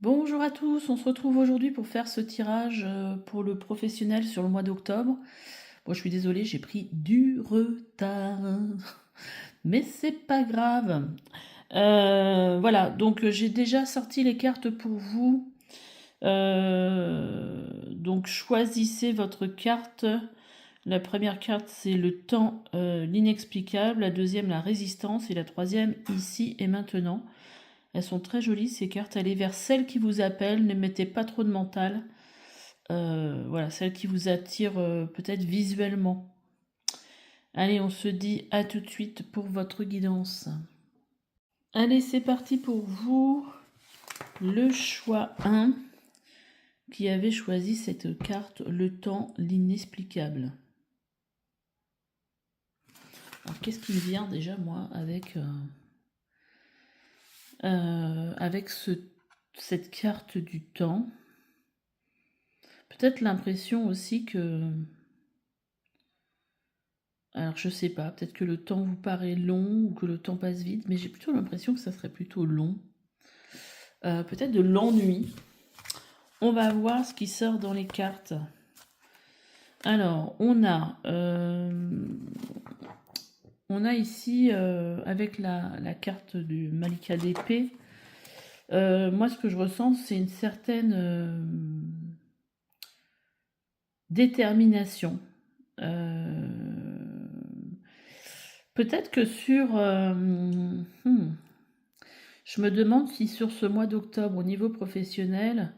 Bonjour à tous, on se retrouve aujourd'hui pour faire ce tirage pour le professionnel sur le mois d'octobre. Bon, je suis désolée, j'ai pris du retard, mais c'est pas grave. Voilà, donc j'ai déjà sorti les cartes pour vous. Donc choisissez votre carte. La première carte, c'est le temps, l'inexplicable. La deuxième, la résistance. Et la troisième, ici et maintenant. Elles sont très jolies ces cartes. Allez vers celle qui vous appelle, ne mettez pas trop de mental. Voilà, celle qui vous attire peut-être visuellement. Allez, on se dit à tout de suite pour votre guidance. Allez, c'est parti pour vous. Le choix 1 qui avait choisi cette carte, le temps, l'inexplicable. Alors, qu'est-ce qui me vient déjà, moi, avec cette carte du temps? Peut-être l'impression aussi que... Alors je sais pas, peut-être que le temps vous paraît long ou que le temps passe vite, mais j'ai plutôt l'impression que ça serait plutôt long. Peut-être de l'ennui. On va voir ce qui sort dans les cartes. Alors, on a ici, avec la carte du Malika d'épée, moi ce que je ressens, c'est une certaine détermination. Peut-être que je me demande si sur ce mois d'octobre, au niveau professionnel,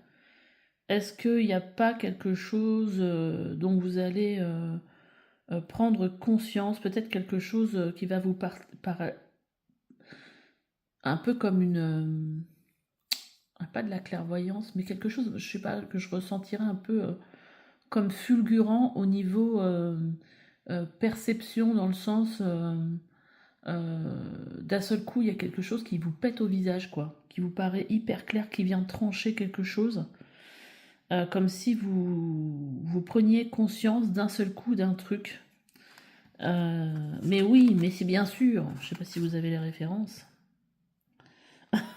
est-ce qu'il n'y a pas quelque chose dont vous allez prendre conscience, peut-être quelque chose qui va vous paraître un peu comme pas de la clairvoyance, mais quelque chose, je sais pas, que je ressentirais un peu comme fulgurant au niveau perception, dans le sens d'un seul coup, il y a quelque chose qui vous pète au visage, quoi, qui vous paraît hyper clair, qui vient trancher quelque chose. Comme si vous preniez conscience d'un seul coup d'un truc. Mais oui, mais c'est bien sûr. Je ne sais pas si vous avez les références.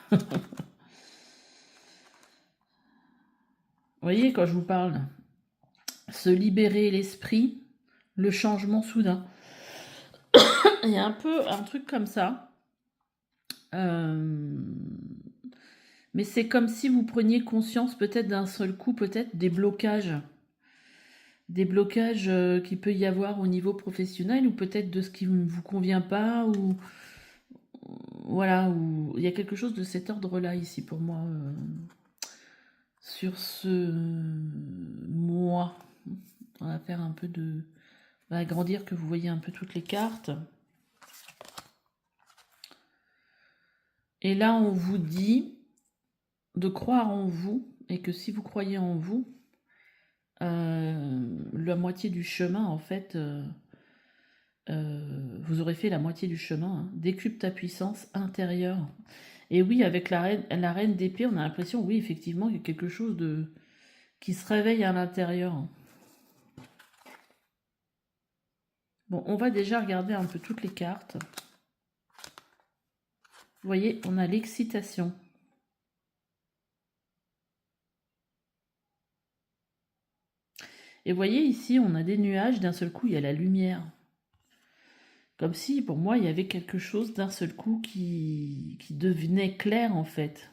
Vous voyez, quand je vous parle, se libérer l'esprit, le changement soudain. Il y a un peu un truc comme ça. Euh, Mais c'est comme si vous preniez conscience peut-être d'un seul coup, peut-être des blocages. Des blocages qu'il peut y avoir au niveau professionnel, ou peut-être de ce qui ne vous convient pas, ou voilà, où il y a quelque chose de cet ordre-là ici pour moi sur ce mois. On va faire un peu de... On va agrandir, que vous voyez un peu toutes les cartes. Et là, on vous dit de croire en vous, et que si vous croyez en vous, la moitié du chemin, en fait, vous aurez fait la moitié du chemin. Hein. Décuple ta puissance intérieure. Et oui, avec la reine d'épée, on a l'impression, oui, effectivement, qu'il y a quelque chose qui se réveille à l'intérieur. Bon, on va déjà regarder un peu toutes les cartes. Vous voyez, on a l'excitation. Et vous voyez, ici, on a des nuages, d'un seul coup, il y a la lumière. Comme si, pour moi, il y avait quelque chose d'un seul coup qui devenait clair, en fait.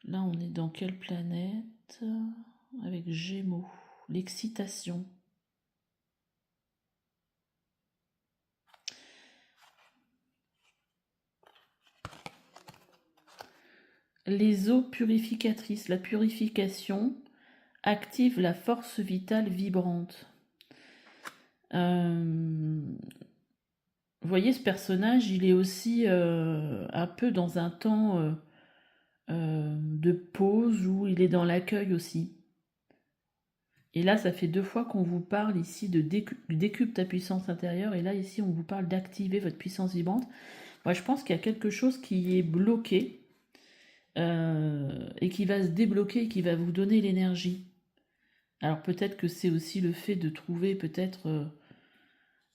Là, on est dans quelle planète? Avec Gémeaux. L'excitation. Les eaux purificatrices. La purification active la force vitale vibrante. Vous voyez, ce personnage, il est aussi un peu dans un temps de pause où il est dans l'accueil aussi. Et là, ça fait 2 fois qu'on vous parle ici de décuple ta puissance intérieure. Et là, ici, on vous parle d'activer votre puissance vibrante. Moi, je pense qu'il y a quelque chose qui est bloqué et qui va se débloquer et qui va vous donner l'énergie. Alors peut-être que c'est aussi le fait de trouver peut-être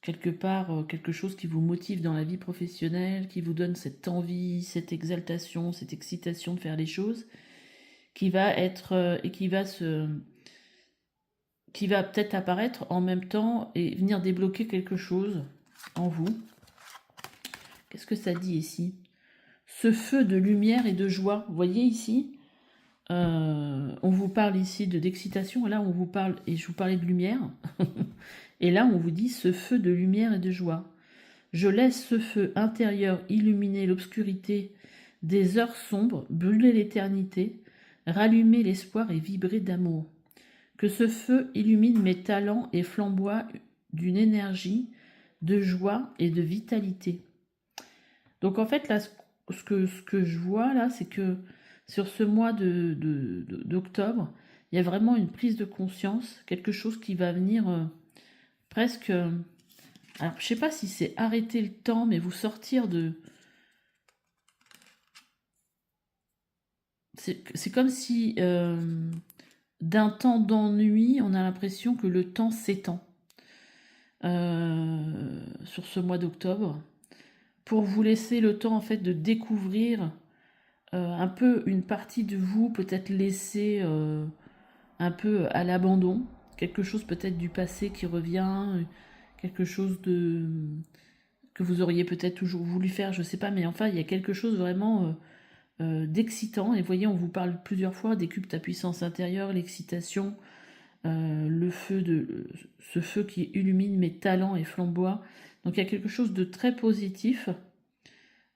quelque part quelque chose qui vous motive dans la vie professionnelle, qui vous donne cette envie, cette exaltation, cette excitation de faire les choses, qui va être et qui va peut-être apparaître en même temps et venir débloquer quelque chose en vous. Qu'est-ce que ça dit ici? Ce feu de lumière et de joie. Vous voyez ici, on vous parle ici d'excitation. Là, on vous parle, et je vous parlais de lumière. Et là, on vous dit ce feu de lumière et de joie. Je laisse ce feu intérieur illuminer l'obscurité des heures sombres, brûler l'éternité, rallumer l'espoir et vibrer d'amour. Que ce feu illumine mes talents et flamboie d'une énergie, de joie et de vitalité. Donc en fait, là, ce que je vois là, c'est que sur ce mois d'octobre, il y a vraiment une prise de conscience, quelque chose qui va venir presque... alors, je sais pas si c'est arrêter le temps, mais vous sortir de... C'est comme si d'un temps d'ennui, on a l'impression que le temps s'étend sur ce mois d'octobre, pour vous laisser le temps en fait de découvrir un peu une partie de vous, peut-être laissée un peu à l'abandon, quelque chose peut-être du passé qui revient, quelque chose que vous auriez peut-être toujours voulu faire, je sais pas, mais enfin il y a quelque chose vraiment d'excitant. Et voyez, on vous parle plusieurs fois, décuple ta puissance intérieure, l'excitation, ce feu qui illumine mes talents et flamboie. Donc il y a quelque chose de très positif.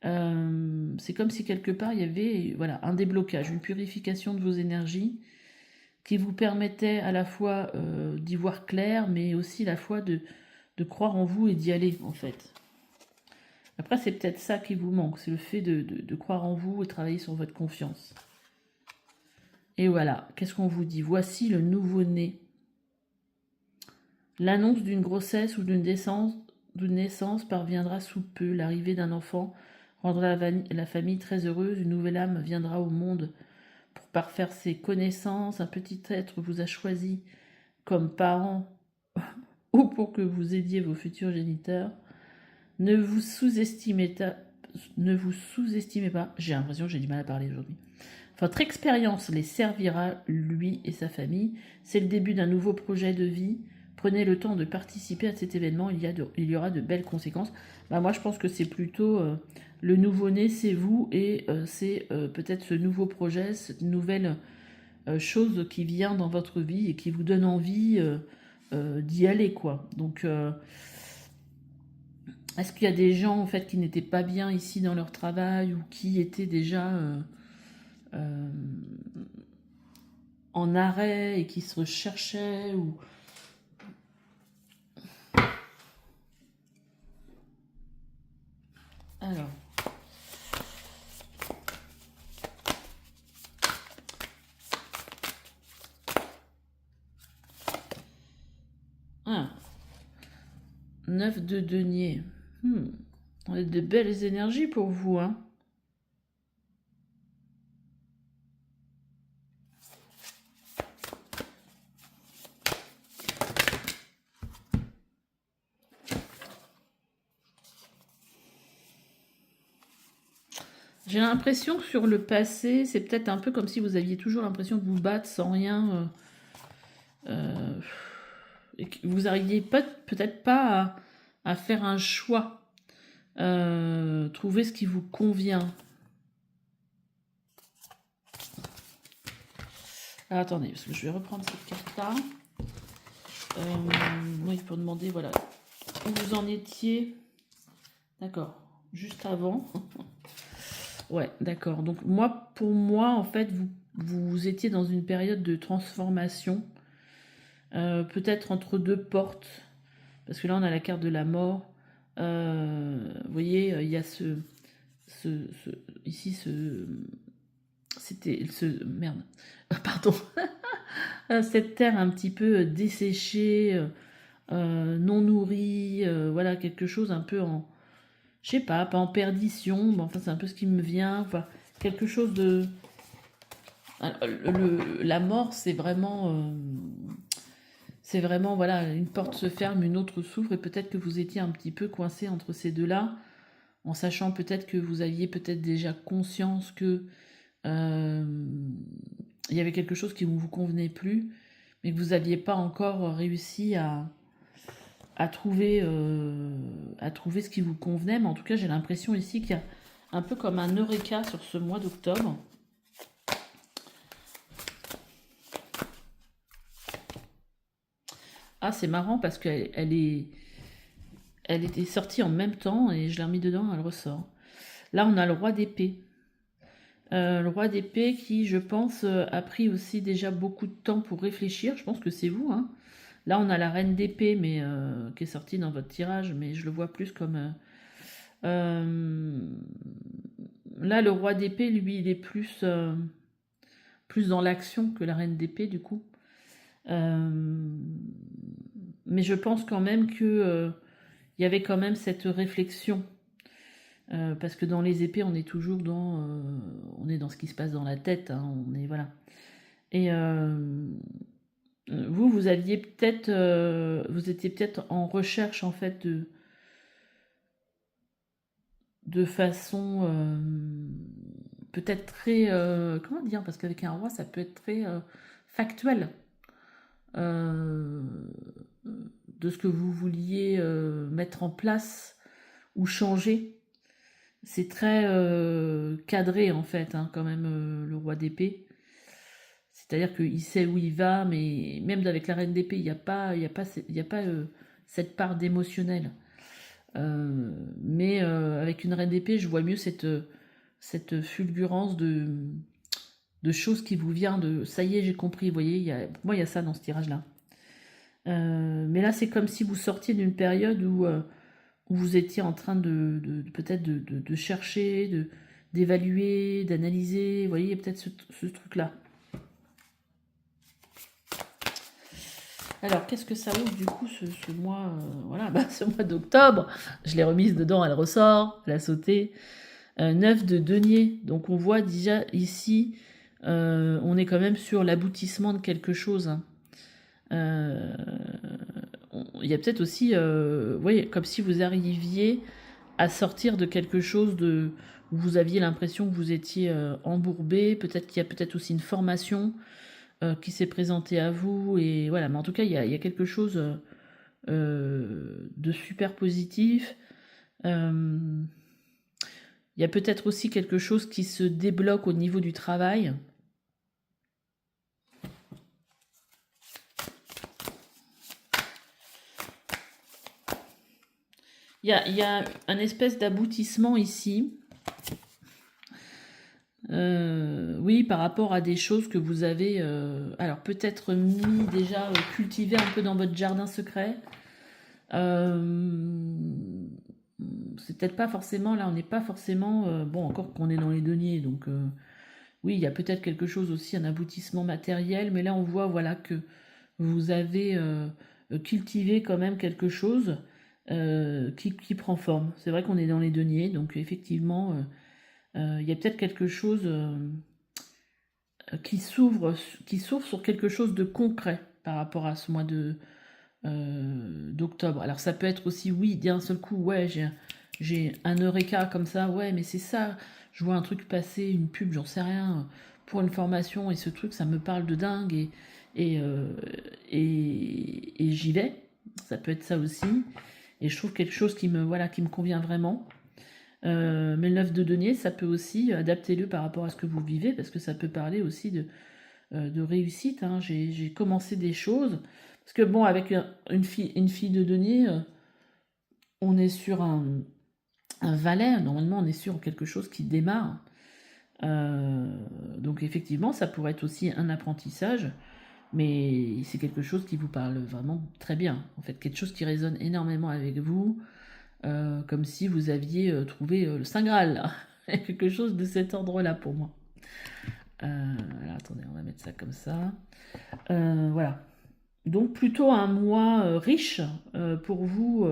C'est comme si quelque part il y avait voilà, un déblocage, une purification de vos énergies qui vous permettait à la fois d'y voir clair, mais aussi à la fois de croire en vous et d'y aller en fait. Après, c'est peut-être ça qui vous manque, c'est le fait de croire en vous et travailler sur votre confiance. Et voilà, qu'est-ce qu'on vous dit? Voici le nouveau-né. L'annonce d'une grossesse ou d'une naissance parviendra sous peu. L'arrivée d'un enfant rendra la famille très heureuse. Une nouvelle âme viendra au monde pour parfaire ses connaissances. Un petit être vous a choisi comme parent ou pour que vous aidiez vos futurs géniteurs. Ne vous sous-estimez pas. J'ai l'impression que j'ai du mal à parler aujourd'hui. Votre expérience les servira, lui et sa famille. C'est le début d'un nouveau projet de vie. Prenez le temps de participer à cet événement. Il y aura de belles conséquences. Moi, je pense que c'est plutôt le nouveau-né, c'est vous. Et c'est peut-être ce nouveau projet, cette nouvelle chose qui vient dans votre vie et qui vous donne envie d'y aller, quoi. Donc... est-ce qu'il y a des gens en fait qui n'étaient pas bien ici dans leur travail ou qui étaient déjà en arrêt et qui se recherchaient ou... Alors. Ah. 9 de denier. On a de belles énergies pour vous, hein. J'ai l'impression que sur le passé, c'est peut-être un peu comme si vous aviez toujours l'impression de vous battre sans rien. Et que vous n'arriviez peut-être pas à faire un choix. Trouver ce qui vous convient. Alors, attendez, parce que je vais reprendre cette carte-là. Oui, pour demander, voilà, où vous en étiez. D'accord, juste avant. Ouais, d'accord. Donc, pour moi, en fait, vous étiez dans une période de transformation. Peut-être entre deux portes. Parce que là, on a la carte de la mort. Vous voyez, il y a merde. Pardon. Cette terre un petit peu desséchée, non nourrie, voilà, quelque chose un peu en... Je sais pas en perdition, mais enfin c'est un peu ce qui me vient. Enfin, quelque chose de... La mort, c'est vraiment... C'est vraiment, voilà, une porte se ferme, une autre s'ouvre, et peut-être que vous étiez un petit peu coincé entre ces deux-là, en sachant peut-être que vous aviez peut-être déjà conscience que il y avait quelque chose qui ne vous convenait plus, mais que vous n'aviez pas encore réussi à trouver ce qui vous convenait. Mais en tout cas, j'ai l'impression ici qu'il y a un peu comme un eureka sur ce mois d'octobre. Ah, c'est marrant parce qu'elle était sortie en même temps et je l'ai remis dedans, elle ressort. Là, on a le roi d'épée. Le roi d'épée qui, je pense, a pris aussi déjà beaucoup de temps pour réfléchir. Je pense que c'est vous, hein. Là, on a la reine d'épée, mais qui est sortie dans votre tirage, mais je le vois plus comme... là, le roi d'épée, lui, il est plus dans l'action que la reine d'épée, du coup. Mais je pense quand même que il y avait quand même cette réflexion. Parce que dans les épées, on est toujours on est dans ce qui se passe dans la tête, hein, on est, voilà. Et vous aviez peut-être, vous étiez peut-être en recherche, en fait, de façon peut-être très, comment dire, parce qu'avec un roi, ça peut être très factuel euh, de ce que vous vouliez mettre en place ou changer. C'est très cadré, en fait, hein, quand même, le roi d'épée. C'est-à-dire qu'il sait où il va, mais même avec la reine d'épée, il y a pas cette part d'émotionnel. Mais avec une reine d'épée, je vois mieux cette fulgurance de choses qui vous vient de ça y est, j'ai compris. Vous voyez, pour moi, il y a ça dans ce tirage-là. Mais là, c'est comme si vous sortiez d'une période où vous étiez en train peut-être de chercher, d'évaluer, d'analyser. Vous voyez, il y a peut-être ce truc-là. Alors, qu'est-ce que ça ouvre du coup ce mois, voilà, ce mois d'octobre? Je l'ai remise dedans, elle ressort, elle a sauté. 9 de denier, donc on voit déjà ici, on est quand même sur l'aboutissement de quelque chose, hein. Il y a peut-être aussi, oui, comme si vous arriviez à sortir de quelque chose où vous aviez l'impression que vous étiez embourbé, peut-être qu'il y a peut-être aussi une formation qui s'est présentée à vous, et voilà, mais en tout cas, il y a quelque chose de super positif. Il y a peut-être aussi quelque chose qui se débloque au niveau du travail. Il y a un espèce d'aboutissement ici. Oui, par rapport à des choses que vous avez, alors peut-être mis déjà, cultivé un peu dans votre jardin secret. C'est peut-être pas forcément, là on n'est pas forcément, bon encore qu'on est dans les deniers, donc oui, il y a peut-être quelque chose aussi, un aboutissement matériel, mais là on voit, voilà, que vous avez cultivé quand même quelque chose qui prend forme. C'est vrai qu'on est dans les deniers, donc effectivement, il y a peut-être quelque chose qui s'ouvre sur quelque chose de concret par rapport à ce mois d'octobre. Alors ça peut être aussi, oui, d'un seul coup, ouais, j'ai un eureka comme ça, ouais, mais c'est ça, je vois un truc passer, une pub, j'en sais rien, pour une formation, et ce truc, ça me parle de dingue, et, euh, et j'y vais. Ça peut être ça aussi. Et je trouve quelque chose qui me convient vraiment. Mais le 9 de denier, ça peut aussi, adapter-le par rapport à ce que vous vivez, parce que ça peut parler aussi de réussite, hein. J'ai commencé des choses. Parce que bon, avec une fille de denier, on est sur un valet. Normalement, on est sur quelque chose qui démarre. Donc effectivement, ça pourrait être aussi un apprentissage. Mais c'est quelque chose qui vous parle vraiment très bien. En fait, quelque chose qui résonne énormément avec vous. Comme si vous aviez trouvé le Saint Graal, là. Quelque chose de cet ordre-là pour moi. Alors, attendez, on va mettre ça comme ça. Voilà. Donc plutôt un mois riche pour vous.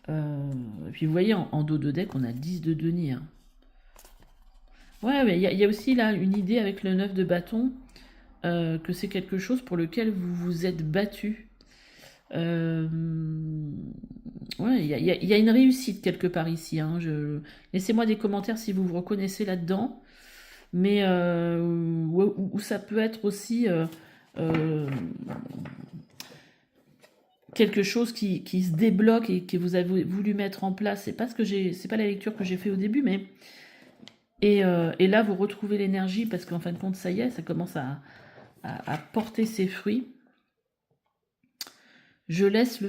Et puis vous voyez, en dos de deck, on a 10 de denier, hein. Ouais, mais il y a aussi là une idée avec le 9 de bâton, que c'est quelque chose pour lequel vous vous êtes battu. Ouais, il y a une réussite quelque part ici, hein. Laissez-moi des commentaires si vous vous reconnaissez là-dedans. Mais où ça peut être aussi quelque chose qui se débloque et que vous avez voulu mettre en place. C'est pas la lecture que j'ai fait au début, mais et là vous retrouvez l'énergie parce qu'en fin de compte ça y est, ça commence à porter ses fruits. Je laisse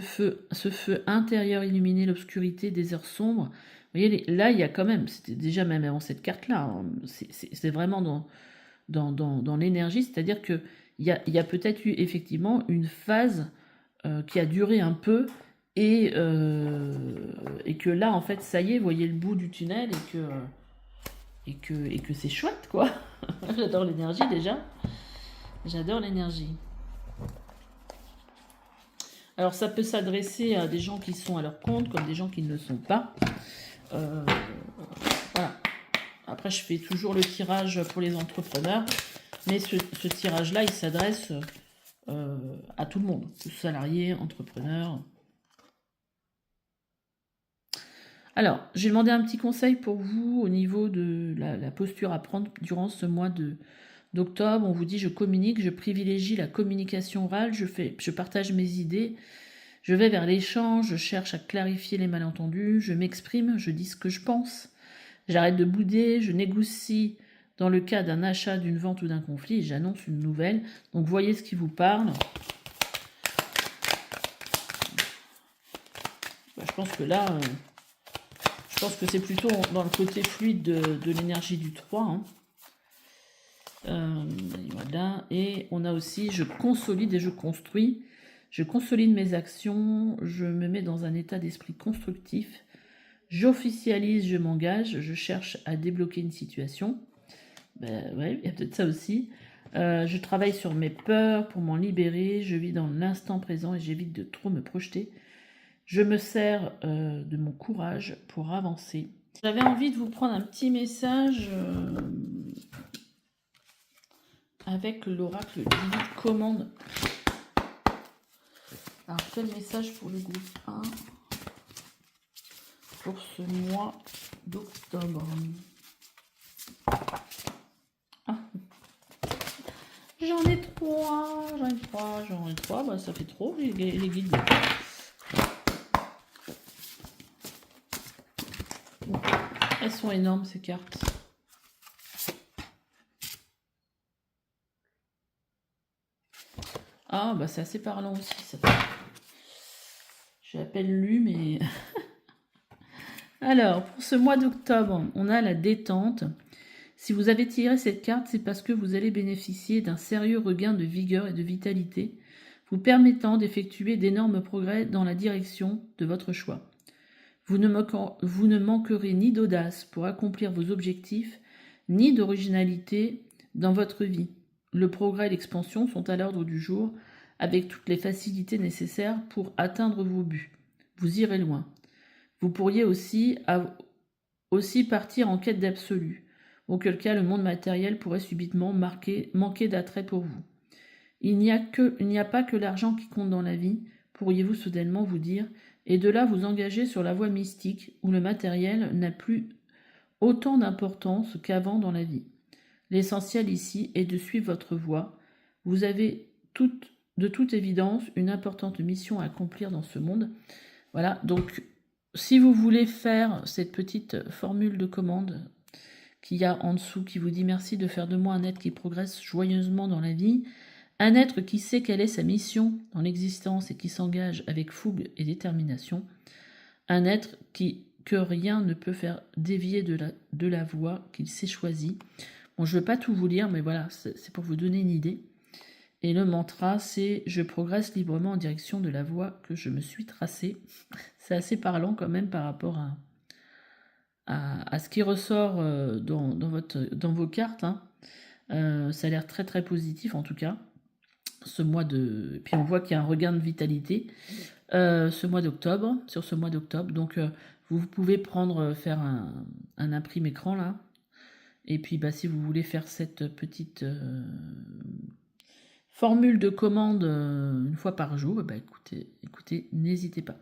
ce feu intérieur illuminer l'obscurité des heures sombres. Vous voyez, là, il y a quand même, c'était déjà même avant cette carte-là, hein, c'est vraiment dans l'énergie, c'est-à-dire qu'il y a peut-être eu effectivement une phase qui a duré un peu et que là, en fait, ça y est, vous voyez le bout du tunnel et que c'est chouette, quoi. J'adore l'énergie déjà. J'adore l'énergie. Alors ça peut s'adresser à des gens qui sont à leur compte comme des gens qui ne le sont pas. Voilà. Après je fais toujours le tirage pour les entrepreneurs, mais ce tirage-là il s'adresse à tout le monde, salariés, entrepreneurs. Alors j'ai demandé un petit conseil pour vous au niveau de la posture à prendre durant ce mois d'octobre. On vous dit je communique, je privilégie la communication orale, je partage mes idées. Je vais vers l'échange, je cherche à clarifier les malentendus, je m'exprime, je dis ce que je pense. J'arrête de bouder, je négocie dans le cas d'un achat, d'une vente ou d'un conflit, et j'annonce une nouvelle. Donc voyez ce qui vous parle. Je pense que là, je pense que c'est plutôt dans le côté fluide de l'énergie du 3. Hein. Voilà. Et on a aussi, je consolide et je construis. Je consolide mes actions, je me mets dans un état d'esprit constructif, j'officialise, je m'engage, je cherche à débloquer une situation. Ben ouais, il y a peut-être ça aussi. Je travaille sur mes peurs pour m'en libérer, je vis dans l'instant présent et j'évite de trop me projeter. Je me sers de mon courage pour avancer. J'avais envie de vous prendre un petit message avec l'oracle Divine Commande. Alors, quel message pour le groupe 1 pour ce mois d'octobre? Ah. J'en ai trois, bah, ça fait trop les guides. Elles sont énormes ces cartes. Ah bah c'est assez parlant aussi ça. J'ai à peine lu mais... Alors pour ce mois d'octobre, on a la détente. Si vous avez tiré cette carte, c'est parce que vous allez bénéficier d'un sérieux regain de vigueur et de vitalité, vous permettant d'effectuer d'énormes progrès dans la direction de votre choix. Vous ne manquerez ni d'audace pour accomplir vos objectifs, ni d'originalité dans votre vie. Le progrès et l'expansion sont à l'ordre du jour, avec toutes les facilités nécessaires pour atteindre vos buts. Vous irez loin. Vous pourriez aussi partir en quête d'absolu, auquel cas le monde matériel pourrait subitement manquer d'attrait pour vous. Il n'y a pas que l'argent qui compte dans la vie, pourriez-vous soudainement vous dire, et de là vous engager sur la voie mystique où le matériel n'a plus autant d'importance qu'avant dans la vie. L'essentiel ici est de suivre votre voie. Vous avez de toute évidence une importante mission à accomplir dans ce monde. Voilà, donc si vous voulez faire cette petite formule de commande qu'il y a en dessous qui vous dit merci de faire de moi un être qui progresse joyeusement dans la vie, un être qui sait quelle est sa mission dans l'existence et qui s'engage avec fougue et détermination, un être que rien ne peut faire dévier de la voie qu'il s'est choisie. Bon, je ne veux pas tout vous lire, mais voilà, c'est pour vous donner une idée. Et le mantra, c'est « Je progresse librement en direction de la voie que je me suis tracée ». C'est assez parlant quand même par rapport à ce qui ressort dans vos cartes. Hein. Ça a l'air très très positif en tout cas. Ce mois de... Puis on voit qu'il y a un regain de vitalité sur ce mois d'octobre. Donc vous pouvez faire un imprime écran là. Et puis si vous voulez faire cette petite formule de commande une fois par jour, bah écoutez, n'hésitez pas.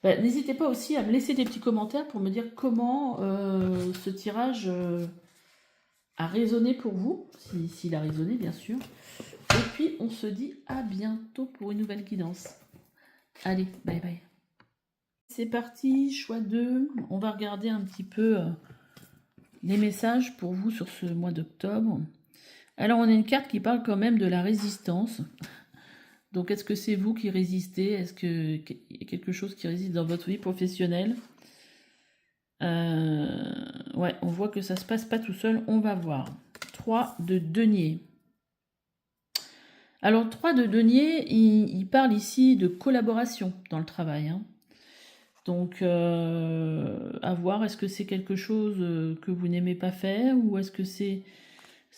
N'hésitez pas aussi à me laisser des petits commentaires pour me dire comment ce tirage a résonné pour vous, s'il a résonné bien sûr. Et puis on se dit à bientôt pour une nouvelle guidance. Allez, bye bye. C'est parti, choix 2. On va regarder un petit peu les messages pour vous sur ce mois d'octobre. Alors, on a une carte qui parle quand même de la résistance. Donc, est-ce que c'est vous qui résistez? Est-ce qu'il y a quelque chose qui résiste dans votre vie professionnelle? Ouais, on voit que ça se passe pas tout seul. On va voir. 3 de denier. Alors, 3 de denier, il parle ici de collaboration dans le travail. Hein. Donc, à voir, est-ce que c'est quelque chose que vous n'aimez pas faire ou est-ce que c'est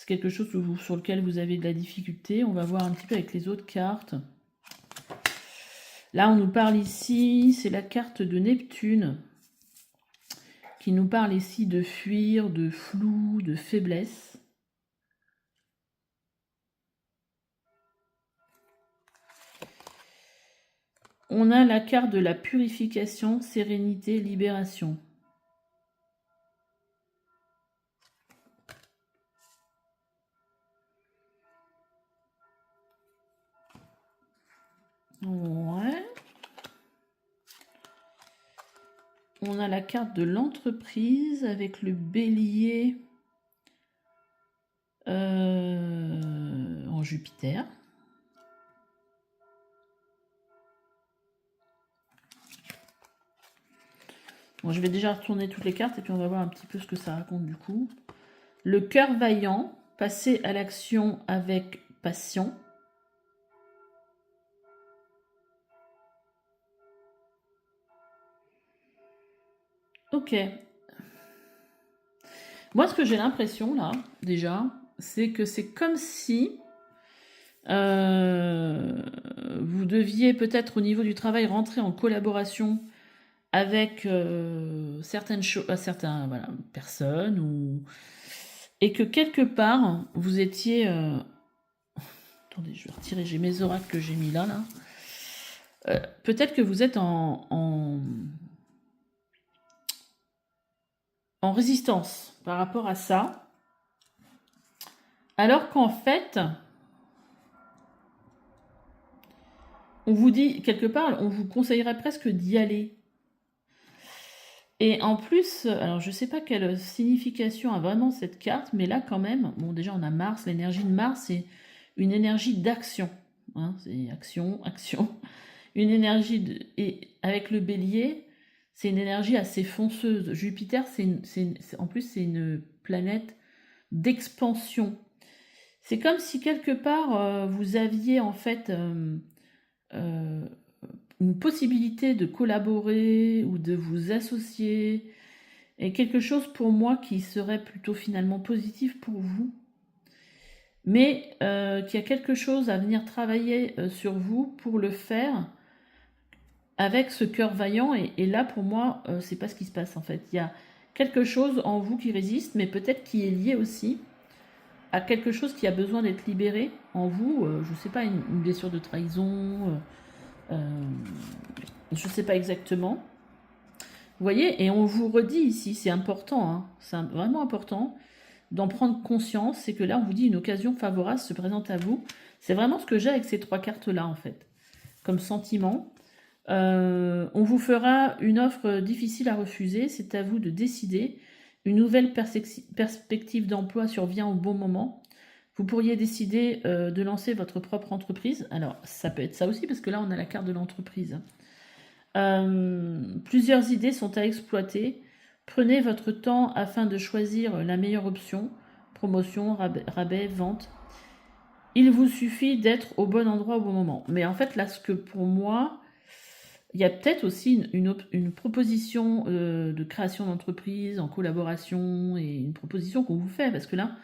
quelque chose sur lequel vous avez de la difficulté? On va voir un petit peu avec les autres cartes. Là, on nous parle ici, c'est la carte de Neptune qui nous parle ici de fuir, de flou, de faiblesse. On a la carte de la purification, sérénité, libération. Ouais. On a la carte de l'entreprise avec le bélier en Jupiter. Bon, je vais déjà retourner toutes les cartes et puis on va voir un petit peu ce que ça raconte du coup. Le cœur vaillant, passer à l'action avec passion. Ok. Moi, ce que j'ai l'impression, là, déjà, c'est que c'est comme si vous deviez peut-être au niveau du travail rentrer en collaboration avec certaines personnes et que quelque part vous étiez attendez, je vais retirer, j'ai mes oracles que j'ai mis là. Peut-être que vous êtes en résistance par rapport à ça, alors qu'en fait on vous dit quelque part, on vous conseillerait presque d'y aller. Et en plus, alors je sais pas quelle signification a vraiment cette carte, mais là quand même, bon déjà on a Mars, l'énergie de Mars c'est une énergie d'action, hein, c'est action, action, une énergie et avec le bélier, c'est une énergie assez fonceuse. Jupiter, en plus c'est une planète d'expansion. C'est comme si quelque part vous aviez en fait une possibilité de collaborer ou de vous associer, et quelque chose pour moi qui serait plutôt finalement positif pour vous, mais qu'il y a quelque chose à venir travailler sur vous pour le faire avec ce cœur vaillant, et là pour moi c'est pas ce qui se passe en fait. Il y a quelque chose en vous qui résiste, mais peut-être qui est lié aussi à quelque chose qui a besoin d'être libéré en vous, je sais pas, une blessure de trahison, je sais pas exactement. Vous voyez, et on vous redit ici, c'est important, hein, c'est vraiment important d'en prendre conscience, c'est que là on vous dit une occasion favorable se présente à vous. C'est vraiment ce que j'ai avec ces 3 cartes-là en fait, comme sentiment. On vous fera une offre difficile à refuser, c'est à vous de décider. Une nouvelle perspective d'emploi survient au bon moment. Vous pourriez décider de lancer votre propre entreprise. Alors, ça peut être ça aussi, parce que là, on a la carte de l'entreprise. Plusieurs idées sont à exploiter. Prenez votre temps afin de choisir la meilleure option. Promotion, rabais, vente. Il vous suffit d'être au bon endroit au bon moment. Mais en fait, là, ce que pour moi, il y a peut-être aussi une proposition de création d'entreprise en collaboration et une proposition qu'on vous fait, parce que là,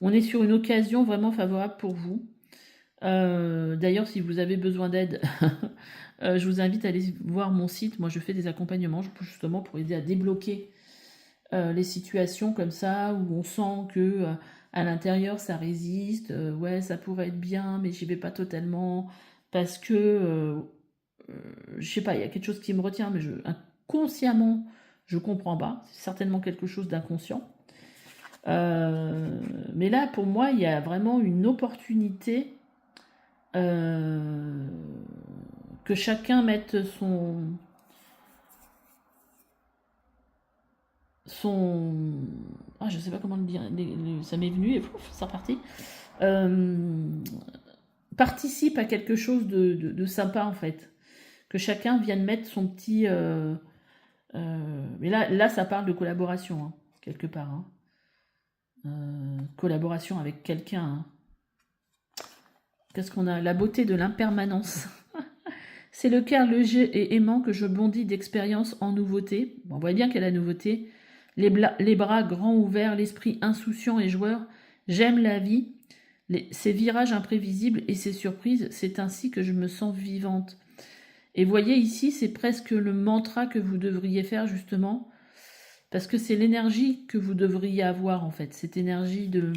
on est sur une occasion vraiment favorable pour vous. D'ailleurs, si vous avez besoin d'aide, je vous invite à aller voir mon site. Moi, je fais des accompagnements justement pour aider à débloquer les situations comme ça, où on sent que à l'intérieur, ça résiste. Ouais, ça pourrait être bien, mais j'y vais pas totalement parce que, je sais pas, il y a quelque chose qui me retient, mais inconsciemment, je comprends pas. C'est certainement quelque chose d'inconscient. Mais là, pour moi, il y a vraiment une opportunité que chacun mette je sais pas comment le dire, ça m'est venu et pouf, c'est reparti. Participe à quelque chose de sympa en fait. Que chacun vienne mettre son petit. Mais là, ça parle de collaboration, hein, quelque part. Hein. Collaboration avec quelqu'un. Hein. Qu'est-ce qu'on a? La beauté de l'impermanence. C'est le cœur léger et aimant que je bondis d'expérience en nouveauté. Bon, on voit bien qu'il y a la nouveauté. Les bras grands ouverts, l'esprit insouciant et joueur. J'aime la vie, ces virages imprévisibles et ces surprises. C'est ainsi que je me sens vivante. Et voyez ici, c'est presque le mantra que vous devriez faire justement. Parce que c'est l'énergie que vous devriez avoir en fait. Cette énergie de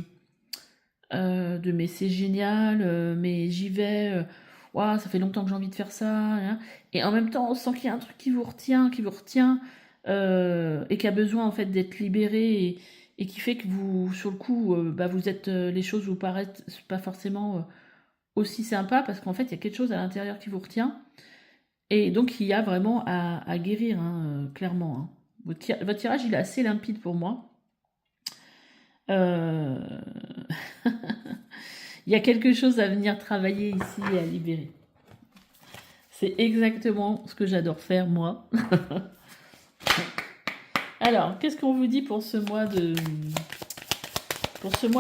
mais c'est génial, mais j'y vais. Ouah, ça fait longtemps que j'ai envie de faire ça. Hein. Et en même temps, on sent qu'il y a un truc qui vous retient, et qui a besoin en fait d'être libéré et qui fait que vous, sur le coup, vous êtes, les choses vous paraissent pas forcément aussi sympas parce qu'en fait, il y a quelque chose à l'intérieur qui vous retient. Et donc, il y a vraiment à guérir, hein, clairement. Hein. Votre tirage, il est assez limpide pour moi. Il y a quelque chose à venir travailler ici et à libérer. C'est exactement ce que j'adore faire, moi. Alors, qu'est-ce qu'on vous dit pour ce mois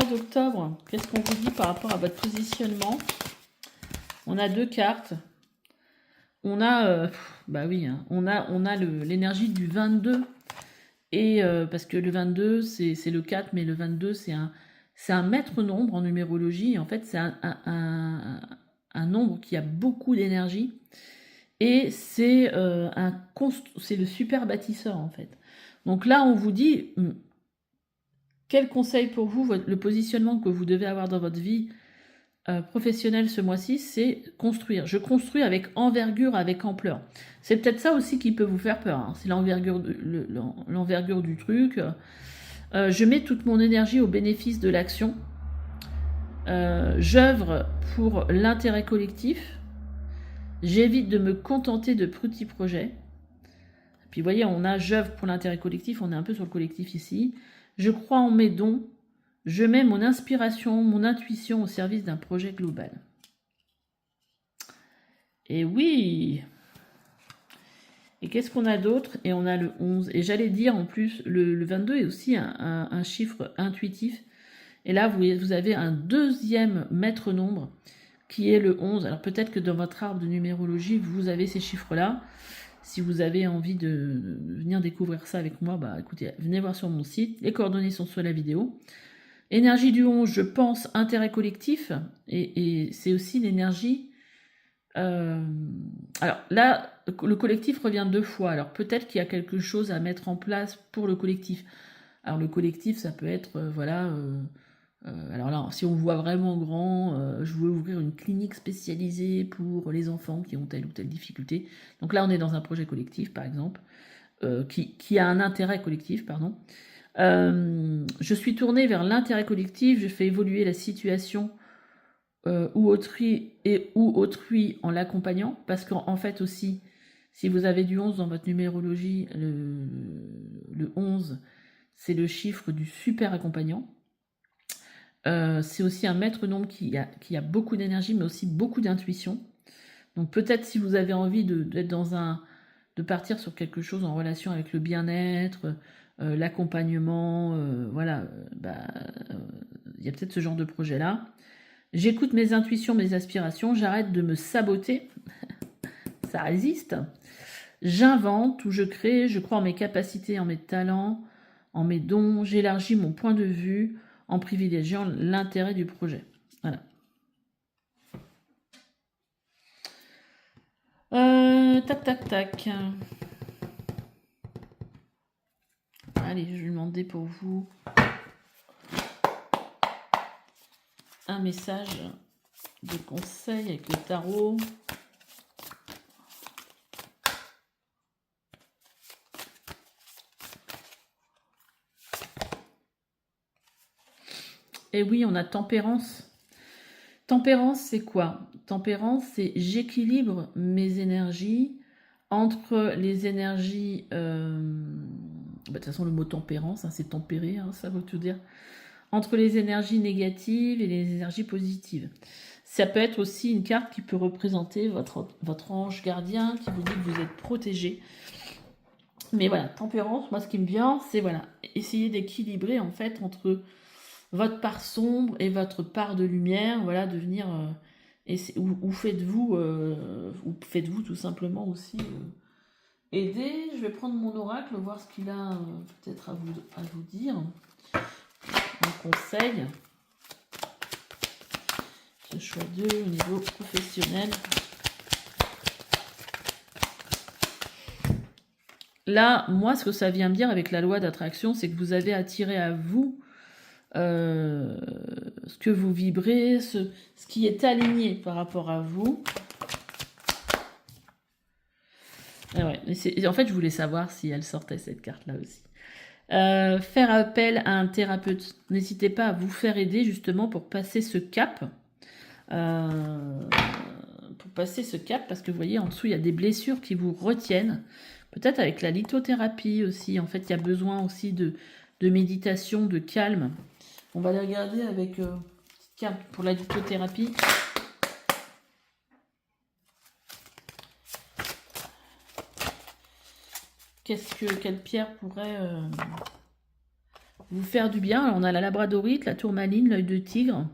d'octobre? Qu'est-ce qu'on vous dit par rapport à votre positionnement? On a 2 cartes. On a, on a l'énergie du 22. Et parce que le 22, c'est le 4, mais le 22, c'est un maître nombre en numérologie. En fait, c'est un nombre qui a beaucoup d'énergie. Et c'est le super bâtisseur, en fait. Donc là, on vous dit, quel conseil pour vous, le positionnement que vous devez avoir dans votre vie professionnelle ce mois-ci, c'est construire. Je construis avec envergure, avec ampleur. C'est peut-être ça aussi qui peut vous faire peur. Hein. C'est l'envergure du truc. Je mets toute mon énergie au bénéfice de l'action. J'œuvre pour l'intérêt collectif. J'évite de me contenter de petits projets. Puis vous voyez, on a j'œuvre pour l'intérêt collectif, on est un peu sur le collectif ici. Je crois en mes dons. Je mets mon inspiration, mon intuition au service d'un projet global. Et oui. Et qu'est-ce qu'on a d'autre? Et on a le 11. Et j'allais dire en plus, le 22 est aussi un chiffre intuitif. Et là, vous avez un deuxième maître nombre qui est le 11. Alors peut-être que dans votre arbre de numérologie, vous avez ces chiffres-là. Si vous avez envie de venir découvrir ça avec moi, écoutez, venez voir sur mon site. Les coordonnées sont sous la vidéo. Énergie du 11, je pense, intérêt collectif. Et c'est aussi l'énergie... alors là, le collectif revient 2 fois. Alors peut-être qu'il y a quelque chose à mettre en place pour le collectif. Alors le collectif, ça peut être, alors là, si on voit vraiment grand, je veux ouvrir une clinique spécialisée pour les enfants qui ont telle ou telle difficulté. Donc là, on est dans un projet collectif, par exemple, qui a un intérêt collectif, pardon. Je suis tournée vers l'intérêt collectif, je fais évoluer la situation ou autrui en l'accompagnant, parce qu'en fait aussi, si vous avez du 11 dans votre numérologie, le 11, c'est le chiffre du super accompagnant. C'est aussi un maître nombre qui a beaucoup d'énergie, mais aussi beaucoup d'intuition. Donc peut-être si vous avez envie d'être de partir sur quelque chose en relation avec le bien-être, l'accompagnement, il y a peut-être ce genre de projet-là. J'écoute mes intuitions, mes aspirations, j'arrête de me saboter, ça résiste. J'invente ou je crée, je crois en mes capacités, en mes talents, en mes dons, j'élargis mon point de vue en privilégiant l'intérêt du projet. Voilà. Tac. Allez, je vais demander pour vous. un message de conseil avec le tarot. Et oui, on a tempérance. Tempérance, c'est quoi? Tempérance, c'est j'équilibre mes énergies entre les énergies... de toute façon, le mot tempérance, hein, c'est tempérer, hein, ça veut tout dire. Entre les énergies négatives et les énergies positives. Ça peut être aussi une carte qui peut représenter votre ange gardien qui vous dit que vous êtes protégé. Mais voilà, tempérance, moi ce qui me vient, c'est voilà, essayer d'équilibrer en fait entre votre part sombre et votre part de lumière, voilà, de venir ou faites-vous tout simplement aussi aider. Je vais prendre mon oracle, voir ce qu'il a peut-être à vous dire. Un conseil. Ce choix 2 au niveau professionnel. Là, moi, ce que ça vient me dire avec la loi d'attraction, c'est que vous avez attiré à vous ce que vous vibrez, ce qui est aligné par rapport à vous. Et ouais, en fait, je voulais savoir si elle sortait cette carte-là aussi. Faire appel à un thérapeute. N'hésitez pas à vous faire aider justement pour passer ce cap. Parce que vous voyez, en dessous, il y a des blessures qui vous retiennent. Peut-être avec la lithothérapie aussi. En fait, il y a besoin aussi de méditation, de calme. On va les regarder avec une petite carte pour la lithothérapie. Quelle pierre pourrait vous faire du bien? Alors, on a la labradorite, la tourmaline, l'œil de tigre,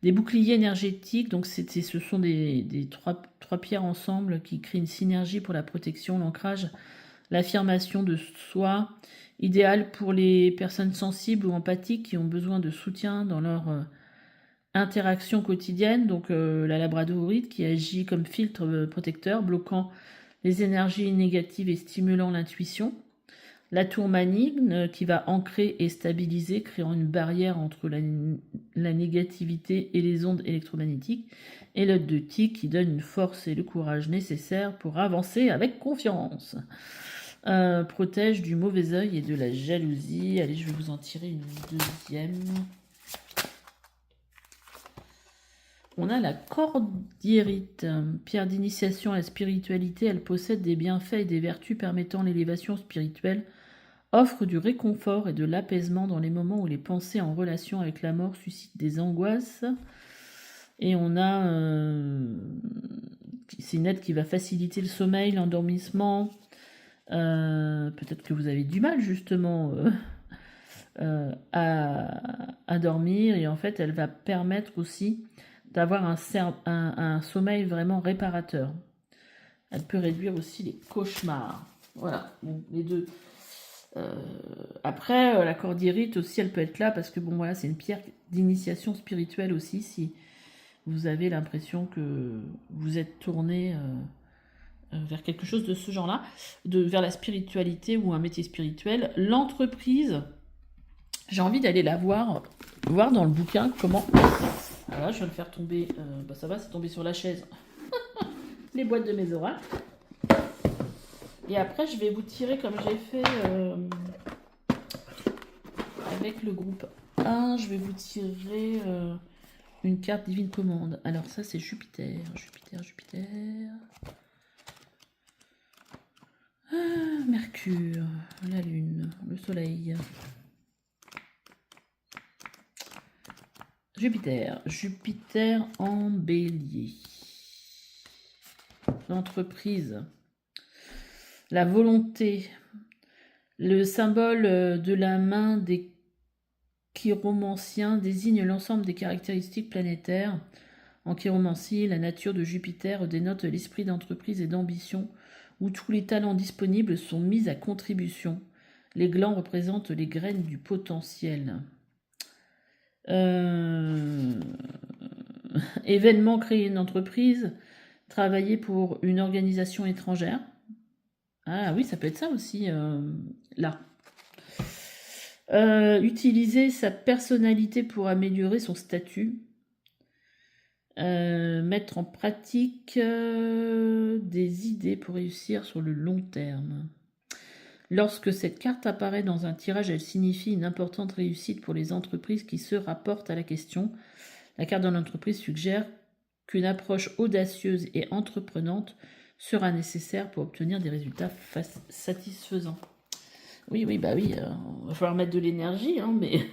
des boucliers énergétiques. Donc, ce sont des trois pierres ensemble qui créent une synergie pour la protection, l'ancrage, l'affirmation de soi, idéal pour les personnes sensibles ou empathiques qui ont besoin de soutien dans leur interaction quotidienne. Donc, la labradorite qui agit comme filtre protecteur, bloquant les énergies négatives et stimulant l'intuition. La tourmaline qui va ancrer et stabiliser, créant une barrière entre la négativité et les ondes électromagnétiques. Et l'œil de tigre qui donne une force et le courage nécessaires pour avancer avec confiance. Protège du mauvais œil et de la jalousie. Allez, je vais vous en tirer une deuxième. On a la cordierite, pierre d'initiation à la spiritualité. Elle possède des bienfaits et des vertus permettant l'élévation spirituelle, offre du réconfort et de l'apaisement dans les moments où les pensées en relation avec la mort suscitent des angoisses. Et on a... c'est une aide qui va faciliter le sommeil, l'endormissement. Peut-être que vous avez du mal justement à dormir. Et en fait, elle va permettre aussi d'avoir un sommeil vraiment réparateur. Elle peut réduire aussi les cauchemars. Voilà, bon, les deux. Après, la cordierite aussi, elle peut être là parce que bon, voilà, c'est une pierre d'initiation spirituelle aussi. Si vous avez l'impression que vous êtes tourné vers quelque chose de ce genre-là, vers la spiritualité ou un métier spirituel, l'entreprise, j'ai envie d'aller la voir dans le bouquin comment. Voilà, je viens de faire tomber, ça va, c'est tombé sur la chaise, les boîtes de mes oracles. Et après, je vais vous tirer comme j'ai fait avec le groupe 1, je vais vous tirer une carte divine commande. Alors ça, c'est Jupiter. Mercure, la Lune, le Soleil. Jupiter en Bélier. L'entreprise, la volonté, le symbole de la main des chiromanciens désigne l'ensemble des caractéristiques planétaires. En chiromancie, la nature de Jupiter dénote l'esprit d'entreprise et d'ambition où tous les talents disponibles sont mis à contribution. Les glands représentent les graines du potentiel. Événement, créer une entreprise, travailler pour une organisation étrangère. Ah oui, ça peut être ça aussi, là. Utiliser sa personnalité pour améliorer son statut. Mettre en pratique des idées pour réussir sur le long terme. Lorsque cette carte apparaît dans un tirage, elle signifie une importante réussite pour les entreprises qui se rapportent à la question. La carte de l'entreprise suggère qu'une approche audacieuse et entreprenante sera nécessaire pour obtenir des résultats satisfaisants. Oui, bah oui, il va falloir mettre de l'énergie, hein, mais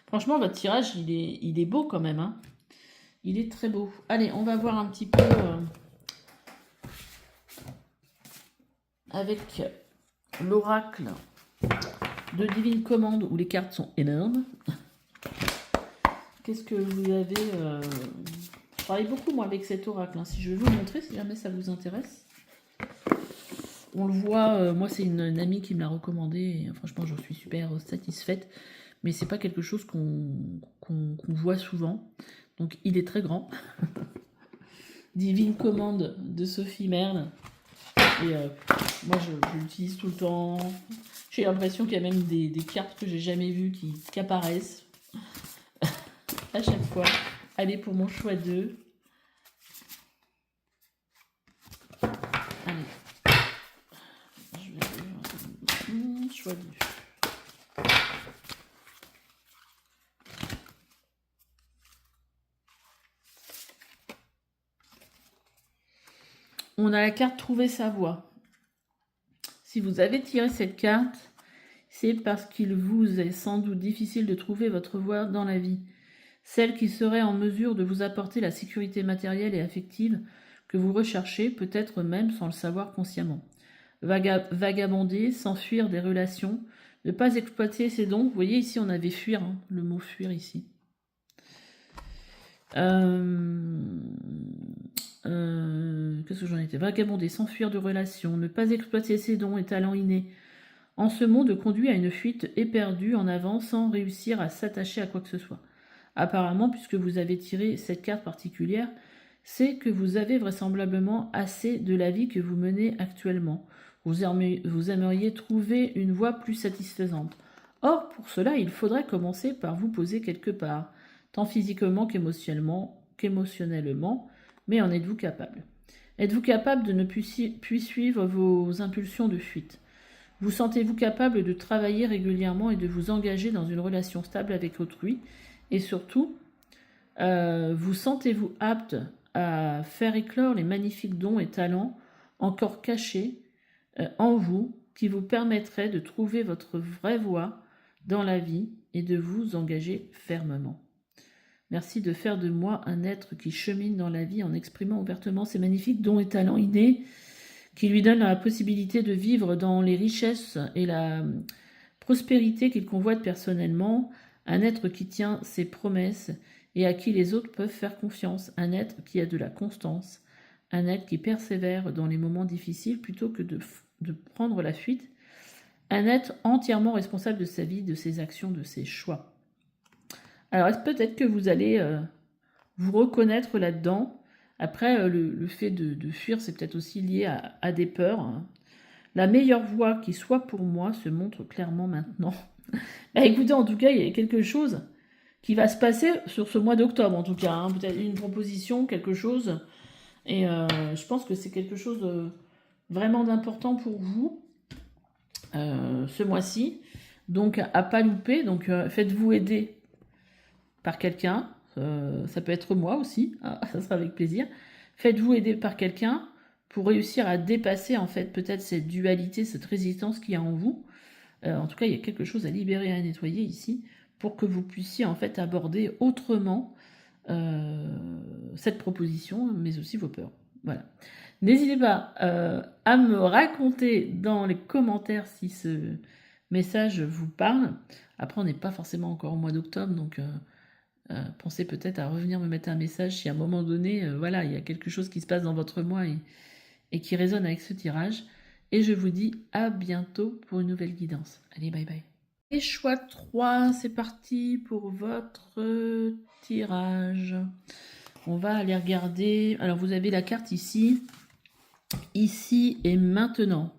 franchement, votre tirage, il est beau quand même. Hein. Il est très beau. Allez, on va voir un petit peu avec l'oracle de Divine Commande où les cartes sont énormes. Qu'est-ce que vous avez Je travaille beaucoup moi avec cet oracle. Hein. Si je vais vous le montrer, si jamais ça vous intéresse. On le voit, moi c'est une amie qui me l'a recommandé. Et, franchement, j'en suis super satisfaite. Mais c'est pas quelque chose qu'on voit souvent. Donc il est très grand. Divine Commande de Sophie Merle. Et moi je l'utilise tout le temps. J'ai l'impression qu'il y a même des cartes que j'ai jamais vues qui apparaissent à chaque fois. Allez pour mon choix 2. Allez. Je vais choix 2. On a la carte Trouver sa voie. Si vous avez tiré cette carte, c'est parce qu'il vous est sans doute difficile de trouver votre voie dans la vie. Celle qui serait en mesure de vous apporter la sécurité matérielle et affective que vous recherchez, peut-être même sans le savoir consciemment. Vagabonder, s'enfuir des relations, ne pas exploiter ses dons. Vous voyez ici, on avait fuir, hein, le mot fuir ici. Qu'est-ce que j'en étais? Vagabonder, s'enfuir de relations, ne pas exploiter ses dons et talents innés. En ce monde conduit à une fuite éperdue en avant sans réussir à s'attacher à quoi que ce soit. Apparemment, puisque vous avez tiré cette carte particulière, c'est que vous avez vraisemblablement assez de la vie que vous menez actuellement. Vous aimeriez trouver une voie plus satisfaisante. Or, pour cela, il faudrait commencer par vous poser quelque part, tant physiquement qu'émotionnellement, mais en êtes-vous capable? Êtes-vous capable de ne plus suivre vos impulsions de fuite? Vous sentez-vous capable de travailler régulièrement et de vous engager dans une relation stable avec autrui? Et surtout, vous sentez-vous apte à faire éclore les magnifiques dons et talents encore cachés en vous qui vous permettraient de trouver votre vraie voie dans la vie et de vous engager fermement? Merci de faire de moi un être qui chemine dans la vie en exprimant ouvertement ses magnifiques dons et talents innés qui lui donnent la possibilité de vivre dans les richesses et la prospérité qu'il convoite personnellement, un être qui tient ses promesses et à qui les autres peuvent faire confiance, un être qui a de la constance, un être qui persévère dans les moments difficiles plutôt que de prendre la fuite, un être entièrement responsable de sa vie, de ses actions, de ses choix. Alors peut-être que vous allez vous reconnaître là-dedans. Après, le fait de fuir, c'est peut-être aussi lié à des peurs. Hein. La meilleure voie qui soit pour moi se montre clairement maintenant. Bah, écoutez, en tout cas, il y a quelque chose qui va se passer sur ce mois d'octobre, en tout cas. Hein. Peut-être une proposition, quelque chose. Et je pense que c'est quelque chose de vraiment d'important pour vous ce mois-ci. Donc, à pas louper. Donc, faites-vous aider par quelqu'un. Ça peut être moi aussi. Ah, ça sera avec plaisir. Faites-vous aider par quelqu'un pour réussir à dépasser en fait peut-être cette dualité, cette résistance qu'il y a en vous. En tout cas, il y a quelque chose à libérer, à nettoyer ici pour que vous puissiez en fait aborder autrement cette proposition, mais aussi vos peurs. Voilà. N'hésitez pas à me raconter dans les commentaires si ce message vous parle. Après, on n'est pas forcément encore au mois d'octobre, donc pensez peut-être à revenir me mettre un message si à un moment donné, voilà, il y a quelque chose qui se passe dans votre mois et qui résonne avec ce tirage. Et je vous dis à bientôt pour une nouvelle guidance. Allez, bye bye. Et choix 3, c'est parti pour votre tirage. On va aller regarder. Alors, vous avez la carte ici. Ici et maintenant.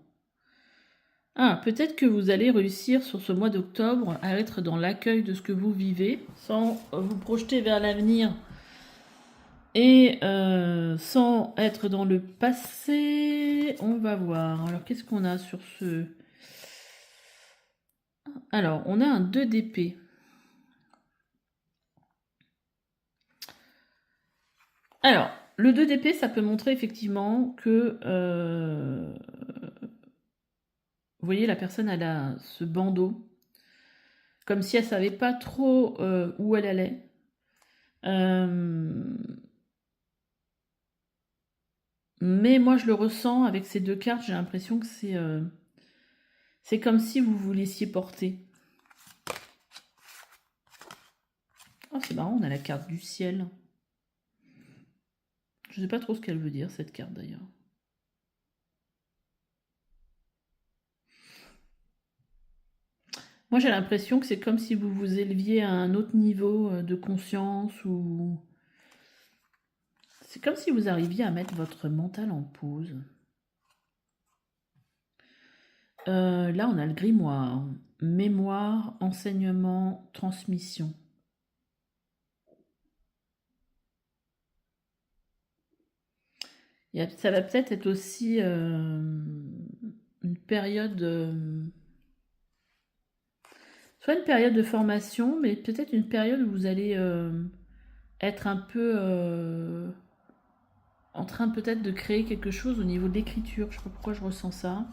Ah, peut-être que vous allez réussir sur ce mois d'octobre à être dans l'accueil de ce que vous vivez, sans vous projeter vers l'avenir et sans être dans le passé. On va voir. Alors, qu'est-ce qu'on a sur ce... Alors, on a un 2 d'épée. Alors, le 2 d'épée, ça peut montrer effectivement que... vous voyez, la personne, elle a ce bandeau. Comme si elle savait pas trop où elle allait. Mais moi, je le ressens avec ces deux cartes. J'ai l'impression que c'est comme si vous vous laissiez porter. Oh, c'est marrant, on a la carte du ciel. Je sais pas trop ce qu'elle veut dire, cette carte d'ailleurs. Moi, j'ai l'impression que c'est comme si vous vous éleviez à un autre niveau de conscience ou... C'est comme si vous arriviez à mettre votre mental en pause. Là, on a le grimoire. Mémoire, enseignement, transmission. Ça va peut-être être aussi une période... soit une période de formation, mais peut-être une période où vous allez être un peu en train peut-être de créer quelque chose au niveau de l'écriture. Je sais pas pourquoi je ressens ça.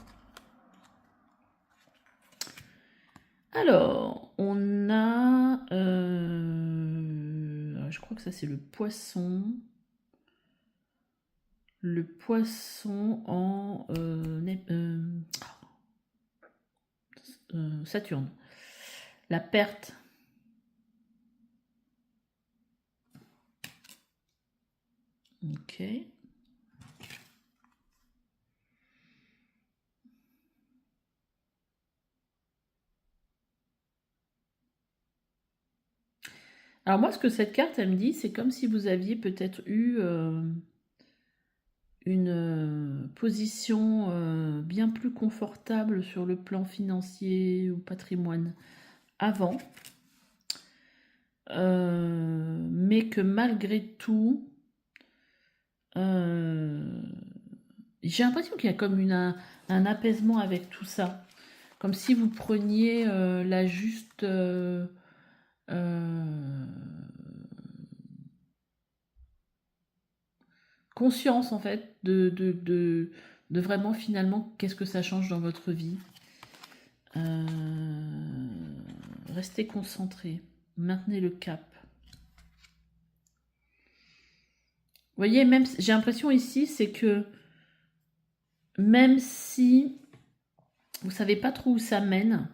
Alors, on a... je crois que ça c'est le poisson. Le poisson en Saturne. La perte. Ok. Alors moi, ce que cette carte, elle me dit, c'est comme si vous aviez peut-être eu une position bien plus confortable sur le plan financier ou patrimoine avant, mais que malgré tout, j'ai l'impression qu'il y a comme un apaisement avec tout ça, comme si vous preniez la juste conscience en fait de vraiment finalement qu'est-ce que ça change dans votre vie. Restez concentré, maintenez le cap. Vous voyez, même j'ai l'impression ici, c'est que même si vous savez pas trop où ça mène,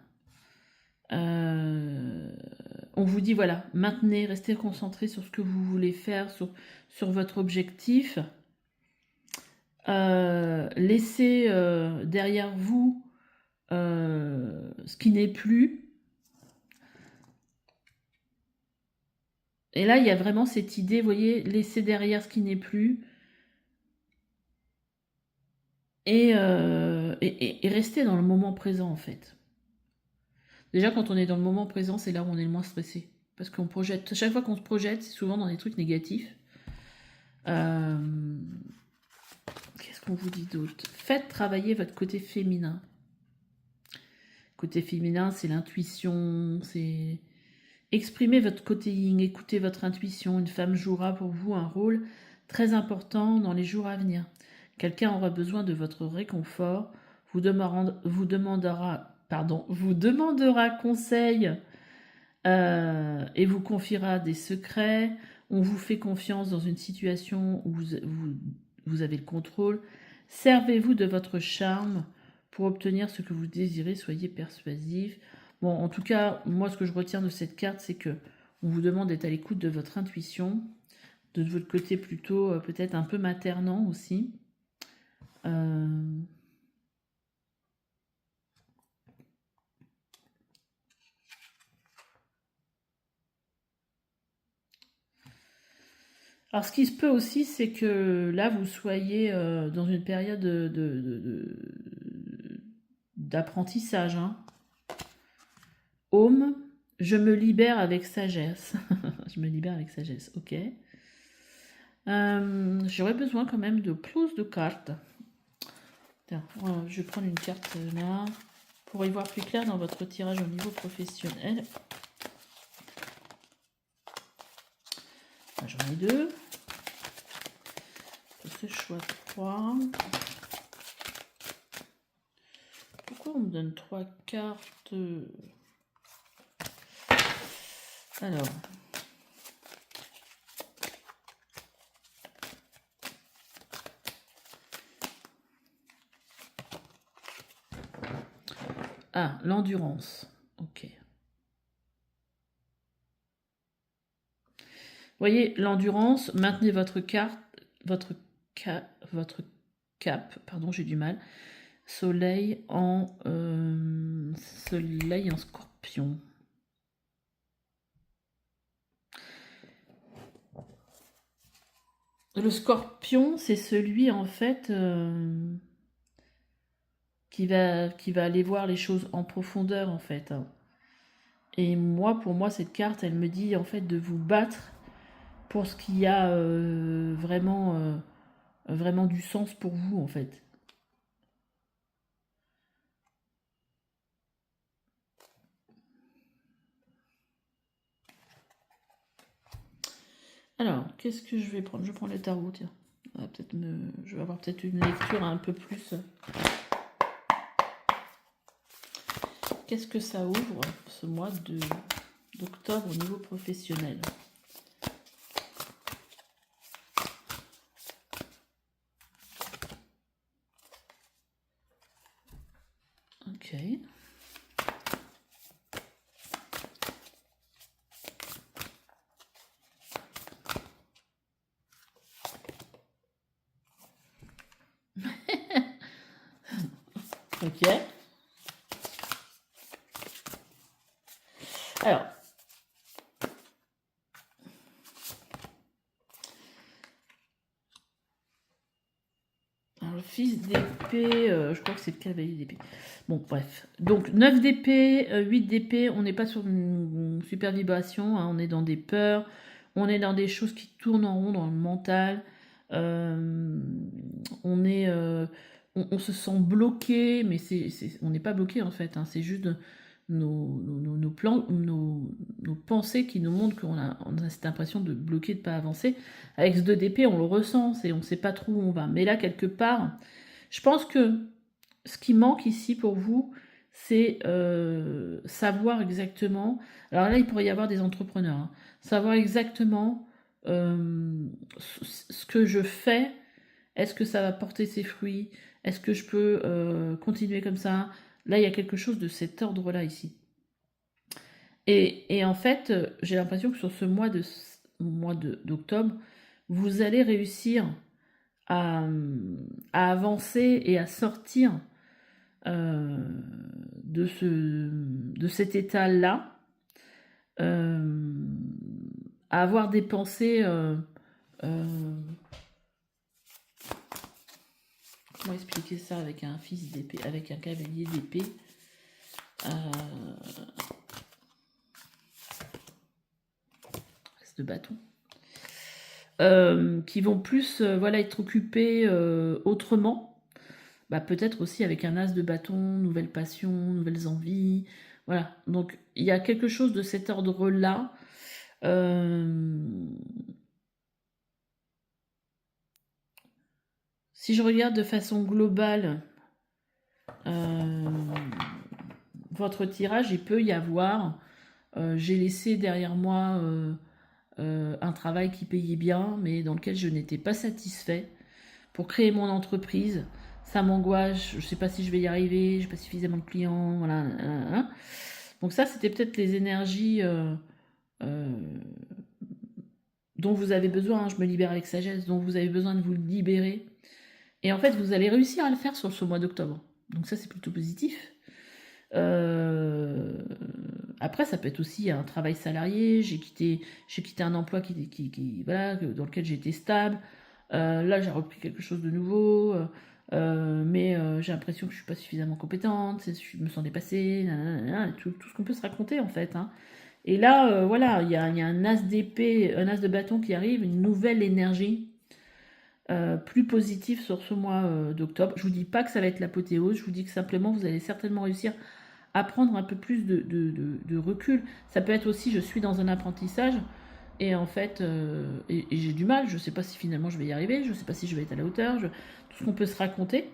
on vous dit voilà, maintenez, restez concentré sur ce que vous voulez faire, sur votre objectif. Laissez derrière vous ce qui n'est plus. Et là, il y a vraiment cette idée, vous voyez, laisser derrière ce qui n'est plus et rester dans le moment présent, en fait. Déjà, quand on est dans le moment présent, c'est là où on est le moins stressé. Parce qu'on projette, chaque fois qu'on se projette, c'est souvent dans des trucs négatifs. Qu'est-ce qu'on vous dit d'autre? Faites travailler votre côté féminin. Côté féminin, c'est l'intuition, c'est... Exprimez votre côté yin, écoutez votre intuition. Une femme jouera pour vous un rôle très important dans les jours à venir. Quelqu'un aura besoin de votre réconfort, vous demandera conseil et vous confiera des secrets. On vous fait confiance dans une situation où vous avez le contrôle. Servez-vous de votre charme pour obtenir ce que vous désirez. Soyez persuasif. Bon, en tout cas, moi, ce que je retiens de cette carte, c'est que on vous demande d'être à l'écoute de votre intuition, de votre côté plutôt peut-être un peu maternant aussi. Alors, ce qui se peut aussi, c'est que là, vous soyez dans une période d'apprentissage. Hein. Home, je me libère avec sagesse. Je me libère avec sagesse, ok. J'aurais besoin quand même de plus de cartes. Tiens, je vais prendre une carte là pour y voir plus clair dans votre tirage au niveau professionnel. J'en ai 2. Ce choix 3. Pourquoi on me donne 3 cartes? Alors. Ah, l'endurance. Ok. Vous voyez, l'endurance, maintenez votre carte, votre cap, pardon, j'ai du mal. Soleil en scorpion. Le scorpion, c'est celui en fait qui va aller voir les choses en profondeur en fait. Et moi, pour moi, cette carte, elle me dit en fait de vous battre pour ce qui a vraiment du sens pour vous en fait. Alors, qu'est-ce que je vais prendre? Je prends le tarot, tiens. Je vais avoir peut-être une lecture un peu plus. Qu'est-ce que ça ouvre ce mois d'octobre au niveau professionnel? Ok. Ok. Alors, le fils d'épée, je crois que c'est le cavalier d'épée. Bon, bref. Donc, 9 d'épée, 8 d'épée, on n'est pas sur une super vibration, hein, on est dans des peurs, on est dans des choses qui tournent en rond dans le mental. On est... on se sent bloqué, mais on n'est pas bloqué en fait, hein, c'est juste nos plans, nos pensées qui nous montrent qu'on a cette impression de bloquer, de ne pas avancer. Avec ce 2 d'épée, on le ressent, on ne sait pas trop où on va. Mais là, quelque part, je pense que ce qui manque ici pour vous, c'est savoir exactement. Alors là, il pourrait y avoir des entrepreneurs. Hein, savoir exactement ce que je fais. Est-ce que ça va porter ses fruits? Est-ce que je peux continuer comme ça? Là, il y a quelque chose de cet ordre-là ici. Et en fait, j'ai l'impression que sur ce mois d'octobre, vous allez réussir à avancer et à sortir de cet état-là, à avoir des pensées... comment expliquer ça avec un fils d'épée, avec un cavalier d'épée? De bâton. Qui vont plus voilà, être occupés autrement. Bah, peut-être aussi avec un as de bâton, nouvelles passions, nouvelles envies. Voilà. Donc, il y a quelque chose de cet ordre-là. Si je regarde de façon globale votre tirage, il peut y avoir... j'ai laissé derrière moi un travail qui payait bien, mais dans lequel je n'étais pas satisfait. Pour créer mon entreprise, ça m'angoisse, je ne sais pas si je vais y arriver, je n'ai pas suffisamment de clients, voilà. Donc ça, c'était peut-être les énergies dont vous avez besoin, hein, je me libère avec sagesse, dont vous avez besoin de vous libérer. Et en fait, vous allez réussir à le faire sur ce mois d'octobre. Donc ça, c'est plutôt positif. Après, ça peut être aussi un travail salarié. J'ai quitté un emploi voilà, dans lequel j'étais stable. Là, j'ai repris quelque chose de nouveau. mais j'ai l'impression que je suis pas suffisamment compétente, je me sens dépassée, nanana, tout ce qu'on peut se raconter en fait, hein. Et là, voilà, il y a un as d'épée, un as de bâton qui arrive, une nouvelle énergie plus positive sur ce mois d'octobre. Je vous dis pas que ça va être l'apothéose, je vous dis que simplement vous allez certainement réussir à prendre un peu plus de recul. Ça peut être aussi, je suis dans un apprentissage, et en fait, et j'ai du mal, je sais pas si finalement je vais y arriver, je sais pas si je vais être à la hauteur, tout ce qu'on peut se raconter.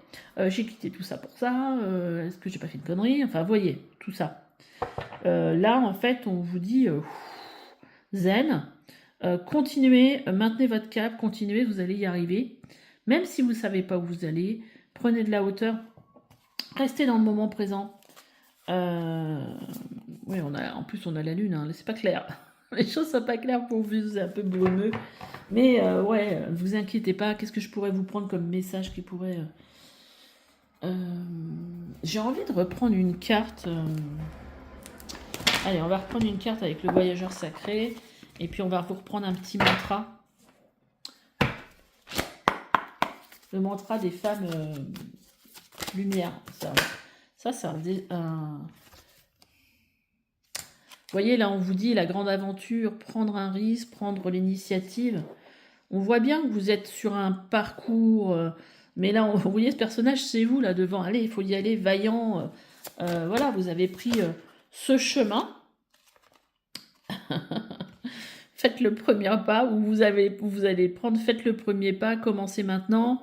J'ai quitté tout ça pour ça, est-ce que j'ai pas fait une connerie? Enfin, voyez, tout ça. Là, en fait, on vous dit zen, continuez, maintenez votre cap, continuez, vous allez y arriver. Même si vous ne savez pas où vous allez, prenez de la hauteur, restez dans le moment présent. Oui, en plus, on a la lune, hein, c'est pas clair. Les choses sont pas claires pour vous, c'est un peu brumeux. Mais ouais, ne vous inquiétez pas, qu'est-ce que je pourrais vous prendre comme message qui pourrait... j'ai envie de reprendre une carte... Allez, on va reprendre une carte avec le voyageur sacré. Et puis on va vous reprendre un petit mantra. Le mantra des femmes lumière. Ça c'est un... Vous voyez, là on vous dit la grande aventure, prendre un risque, prendre l'initiative. On voit bien que vous êtes sur un parcours... mais là, vous voyez ce personnage, c'est vous là devant. Allez, il faut y aller, vaillant. Voilà, vous avez pris ce chemin. Faites le premier pas, où vous allez prendre, faites le premier pas, commencez maintenant.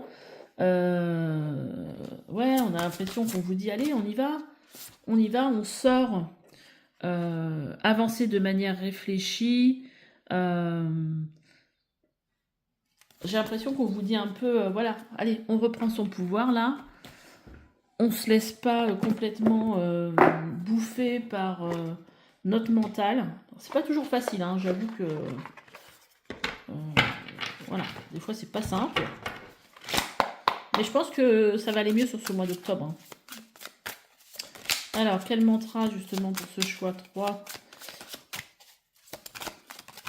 Ouais, on a l'impression qu'on vous dit, allez, on y va, on sort, avancez de manière réfléchie. J'ai l'impression qu'on vous dit un peu, voilà, allez, on reprend son pouvoir là. On se laisse pas complètement bouffer par notre mental. C'est pas toujours facile, hein, j'avoue que voilà, des fois c'est pas simple. Mais je pense que ça va aller mieux sur ce mois d'octobre. Hein. Alors, quel mantra justement pour ce choix 3?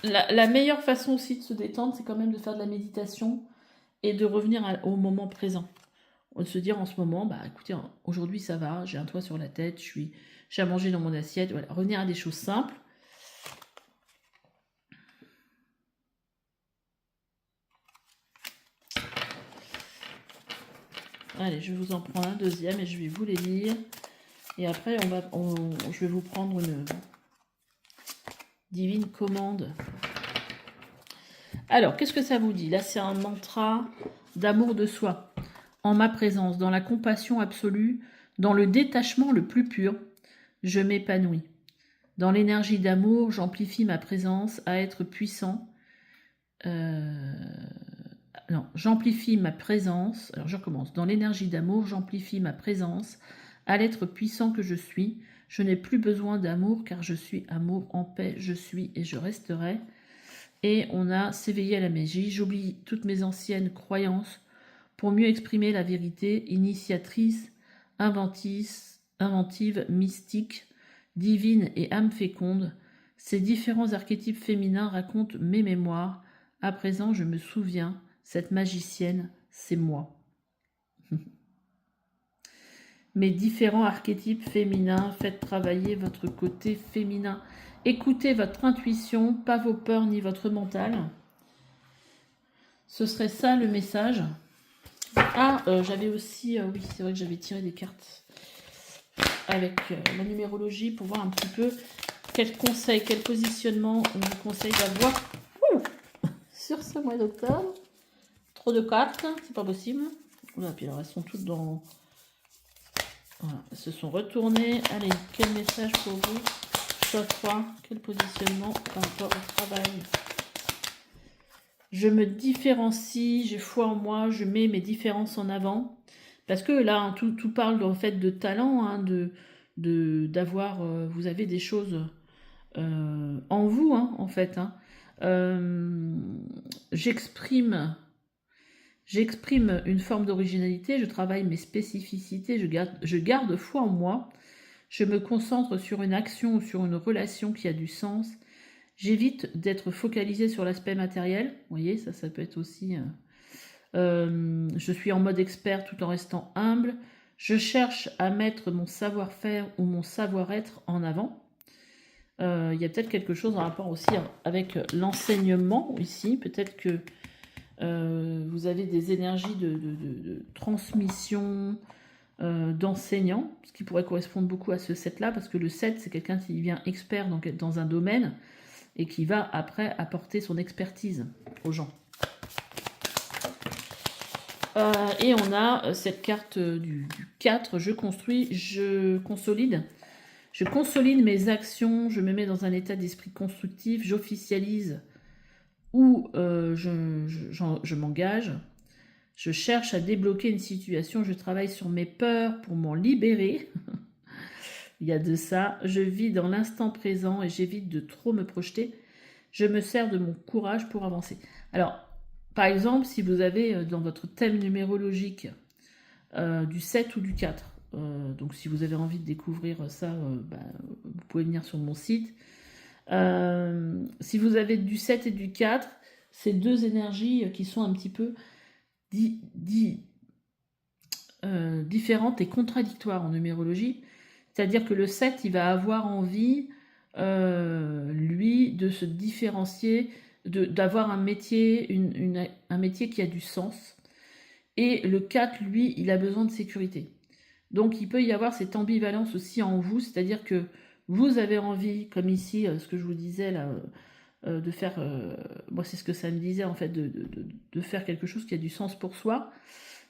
La meilleure façon aussi de se détendre, c'est quand même de faire de la méditation et de revenir au moment présent. De se dire en ce moment, bah écoutez, aujourd'hui ça va, j'ai un toit sur la tête, j'ai à manger dans mon assiette. Voilà, revenir à des choses simples. Allez, je vais vous en prendre un deuxième et je vais vous les lire. Et après, je vais vous prendre une divine commande. Alors, qu'est-ce que ça vous dit? Là, c'est un mantra d'amour de soi. En ma présence, dans la compassion absolue, dans le détachement le plus pur, je m'épanouis. Dans l'énergie d'amour, j'amplifie ma présence à être puissant. J'amplifie ma présence. Alors, je recommence. Dans l'énergie d'amour, j'amplifie ma présence à l'être puissant que je suis. Je n'ai plus besoin d'amour car je suis amour, en paix, je suis et je resterai. Et on a s'éveiller à la magie. J'oublie toutes mes anciennes croyances pour mieux exprimer la vérité, initiatrice, inventive, mystique, divine et âme féconde. Ces différents archétypes féminins racontent mes mémoires. À présent, je me souviens, cette magicienne, c'est moi. Mes différents archétypes féminins, faites travailler votre côté féminin. Écoutez votre intuition, pas vos peurs ni votre mental. Ce serait ça le message. Ah, j'avais aussi, oui, c'est vrai que j'avais tiré des cartes avec la numérologie pour voir un petit peu quel conseil, quel positionnement on vous conseille d'avoir sur ce mois d'octobre. Trop de cartes, c'est pas possible. Oula, puis alors elles sont toutes dans... Voilà, elles se sont retournées. Allez, quel message pour vous? Choix 3, quel positionnement par rapport au travail? Je me différencie, j'ai foi en moi, je mets mes différences en avant. Parce que là, hein, tout parle en fait de talent, hein, d'avoir, vous avez des choses en vous, hein, en fait. Hein. J'exprime une forme d'originalité, je travaille mes spécificités, je garde foi en moi, je me concentre sur une action ou sur une relation qui a du sens. J'évite d'être focalisée sur l'aspect matériel. Vous voyez, ça peut être aussi Je suis en mode expert tout en restant humble. Je cherche à mettre mon savoir-faire ou mon savoir-être en avant. Il y a peut-être quelque chose en rapport aussi avec l'enseignement ici. Peut-être que vous avez des énergies de transmission d'enseignants, ce qui pourrait correspondre beaucoup à ce 7-là, parce que le 7, c'est quelqu'un qui devient expert dans un domaine et qui va après apporter son expertise aux gens. Et on a cette carte du 4, je construis, je consolide. Je consolide mes actions, je me mets dans un état d'esprit constructif, j'officialise ou je m'engage. Je cherche à débloquer une situation, je travaille sur mes peurs pour m'en libérer. Il y a de ça. Je vis dans l'instant présent et j'évite de trop me projeter. Je me sers de mon courage pour avancer. Alors, par exemple, si vous avez dans votre thème numérologique du 7 ou du 4, donc si vous avez envie de découvrir ça, vous pouvez venir sur mon site. Si vous avez du 7 et du 4, c'est deux énergies qui sont un petit peu différentes et contradictoires en numérologie. C'est-à-dire que le 7, il va avoir envie, lui, de se différencier, d'avoir un métier, un métier qui a du sens. Et le 4, lui, il a besoin de sécurité. Donc il peut y avoir cette ambivalence aussi en vous, c'est-à-dire que vous avez envie, comme ici, ce que je vous disais là, de faire, moi c'est ce que ça me disait en fait, de faire quelque chose qui a du sens pour soi.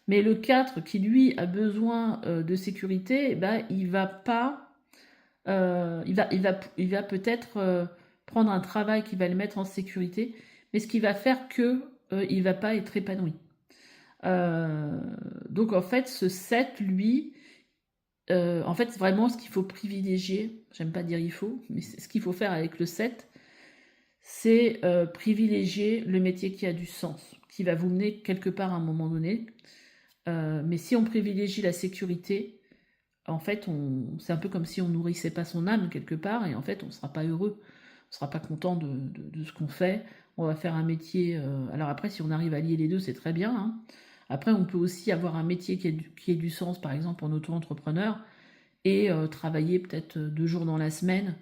Mais le 4 qui lui a besoin de sécurité, il va pas, il va peut-être prendre un travail qui va le mettre en sécurité, mais ce qui va faire que il va pas être épanoui. Donc en fait ce 7 lui, en fait vraiment ce qu'il faut privilégier, j'aime pas dire il faut, mais ce qu'il faut faire avec le 7, c'est privilégier le métier qui a du sens, qui va vous mener quelque part à un moment donné. Mais si on privilégie la sécurité, en fait, c'est un peu comme si on nourrissait pas son âme quelque part, et en fait, on ne sera pas heureux, on ne sera pas content de ce qu'on fait. On va faire un métier. Alors après, si on arrive à lier les deux, c'est très bien. Hein. Après, on peut aussi avoir un métier qui ait du sens, par exemple en auto-entrepreneur, et travailler peut-être 2 jours dans la semaine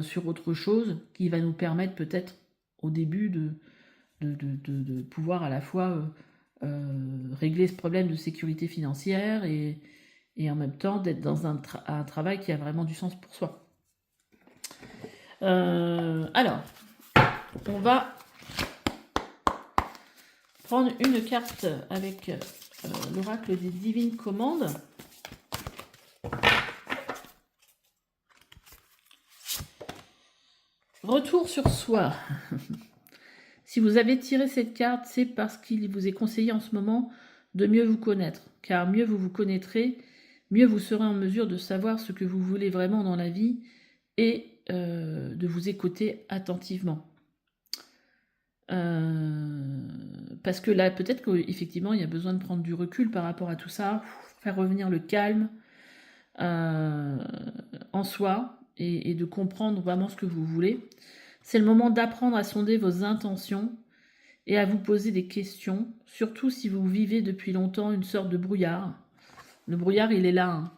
sur autre chose qui va nous permettre peut-être au début de pouvoir à la fois régler ce problème de sécurité financière et en même temps d'être dans un travail qui a vraiment du sens pour soi. Alors, on va prendre une carte avec l'oracle des divines commandes. Retour sur soi. Si vous avez tiré cette carte, c'est parce qu'il vous est conseillé en ce moment de mieux vous connaître. Car mieux vous vous connaîtrez, mieux vous serez en mesure de savoir ce que vous voulez vraiment dans la vie et de vous écouter attentivement. Parce que là, peut-être qu'effectivement, il y a besoin de prendre du recul par rapport à tout ça, faire revenir le calme en soi et de comprendre vraiment ce que vous voulez. C'est le moment d'apprendre à sonder vos intentions et à vous poser des questions, surtout si vous vivez depuis longtemps une sorte de brouillard. Le brouillard, il est là. Hein.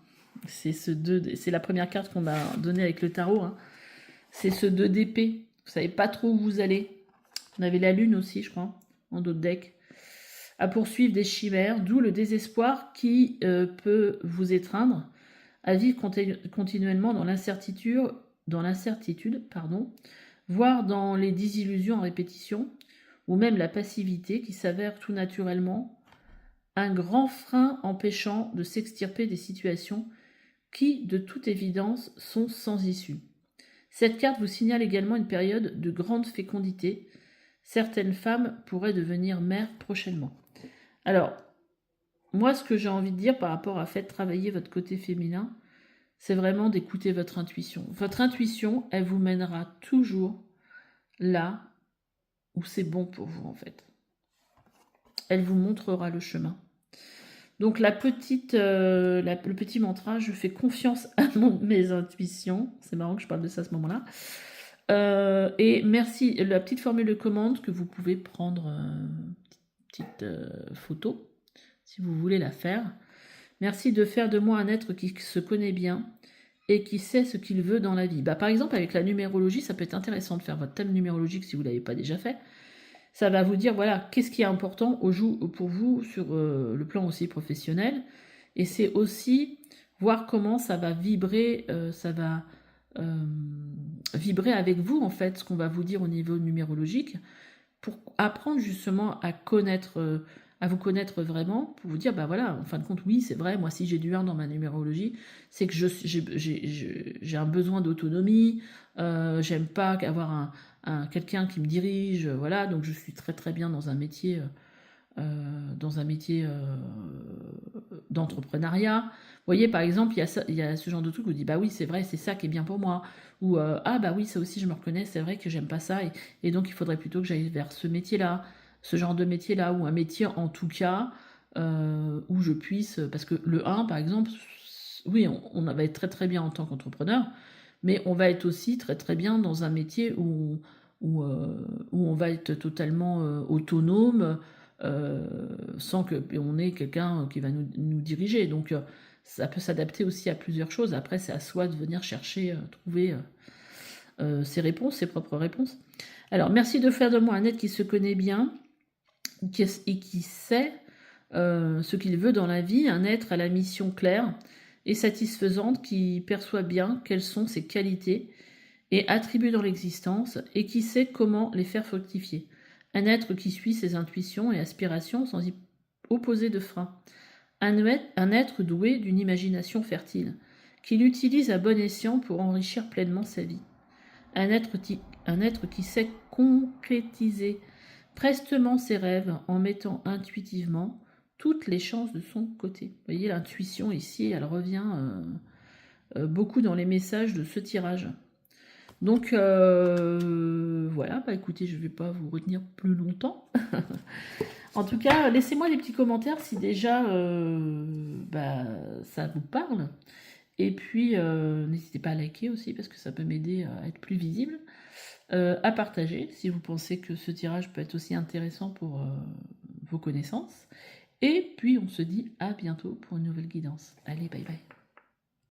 C'est la première carte qu'on m'a donnée avec le tarot. Hein. C'est ce 2 d'épée. Vous savez pas trop où vous allez. On avait la lune aussi, je crois, en d'autres decks. À poursuivre des chimères, d'où le désespoir qui peut vous étreindre, à vivre continuellement dans l'incertitude, voire dans les désillusions en répétition, ou même la passivité qui s'avère tout naturellement un grand frein empêchant de s'extirper des situations qui, de toute évidence, sont sans issue. Cette carte vous signale également une période de grande fécondité. Certaines femmes pourraient devenir mères prochainement. Alors, moi, ce que j'ai envie de dire par rapport à faire travailler votre côté féminin, c'est vraiment d'écouter votre intuition. Votre intuition, elle vous mènera toujours là où c'est bon pour vous, en fait. Elle vous montrera le chemin. Donc le petit mantra, je fais confiance à mes intuitions. C'est marrant que je parle de ça à ce moment-là. Et merci, la petite formule de commande que vous pouvez prendre, petite photo, si vous voulez la faire. Merci de faire de moi un être qui se connaît bien et qui sait ce qu'il veut dans la vie. Par exemple, avec la numérologie, ça peut être intéressant de faire votre thème numérologique si vous ne l'avez pas déjà fait. Ça va vous dire, voilà, qu'est-ce qui est important pour vous sur le plan aussi professionnel. Et c'est aussi voir comment ça va vibrer, vibrer avec vous, en fait, ce qu'on va vous dire au niveau numérologique, pour apprendre justement à vous connaître vraiment, pour vous dire, voilà, en fin de compte, oui, c'est vrai, moi, si j'ai du 1 dans ma numérologie, c'est que j'ai un besoin d'autonomie, j'aime pas avoir quelqu'un qui me dirige, voilà, donc je suis très très bien dans un métier d'entrepreneuriat. Vous voyez, par exemple, il y a ce genre de truc où vous dites, bah oui, c'est vrai, c'est ça qui est bien pour moi. Ou, ah bah oui, ça aussi, je me reconnais, c'est vrai que j'aime pas ça, et donc il faudrait plutôt que j'aille vers ce métier-là, ce genre de métier-là, ou un métier en tout cas, où je puisse, parce que le 1, par exemple, oui, on va être très très bien en tant qu'entrepreneur, mais on va être aussi très très bien dans un métier où on va être totalement autonome, sans qu'on ait quelqu'un qui va nous diriger. Donc ça peut s'adapter aussi à plusieurs choses. Après, c'est à soi de venir chercher, trouver ses réponses, ses propres réponses. Alors, merci de faire de moi un être qui se connaît bien et qui sait ce qu'il veut dans la vie, un être à la mission claire et satisfaisante qui perçoit bien quelles sont ses qualités et attributs dans l'existence et qui sait comment les faire fructifier. Un être qui suit ses intuitions et aspirations sans y opposer de frein. Un être doué d'une imagination fertile, qui l'utilise à bon escient pour enrichir pleinement sa vie. Un être qui sait concrétiser prestement ses rêves en mettant intuitivement toutes les chances de son côté. Vous voyez, l'intuition ici, elle revient beaucoup dans les messages de ce tirage. Donc voilà, écoutez, je ne vais pas vous retenir plus longtemps. En tout cas, laissez-moi les petits commentaires si déjà ça vous parle. Et puis, n'hésitez pas à liker aussi parce que ça peut m'aider à être plus visible. À partager si vous pensez que ce tirage peut être aussi intéressant pour vos connaissances. Et puis, on se dit à bientôt pour une nouvelle guidance. Allez, bye bye.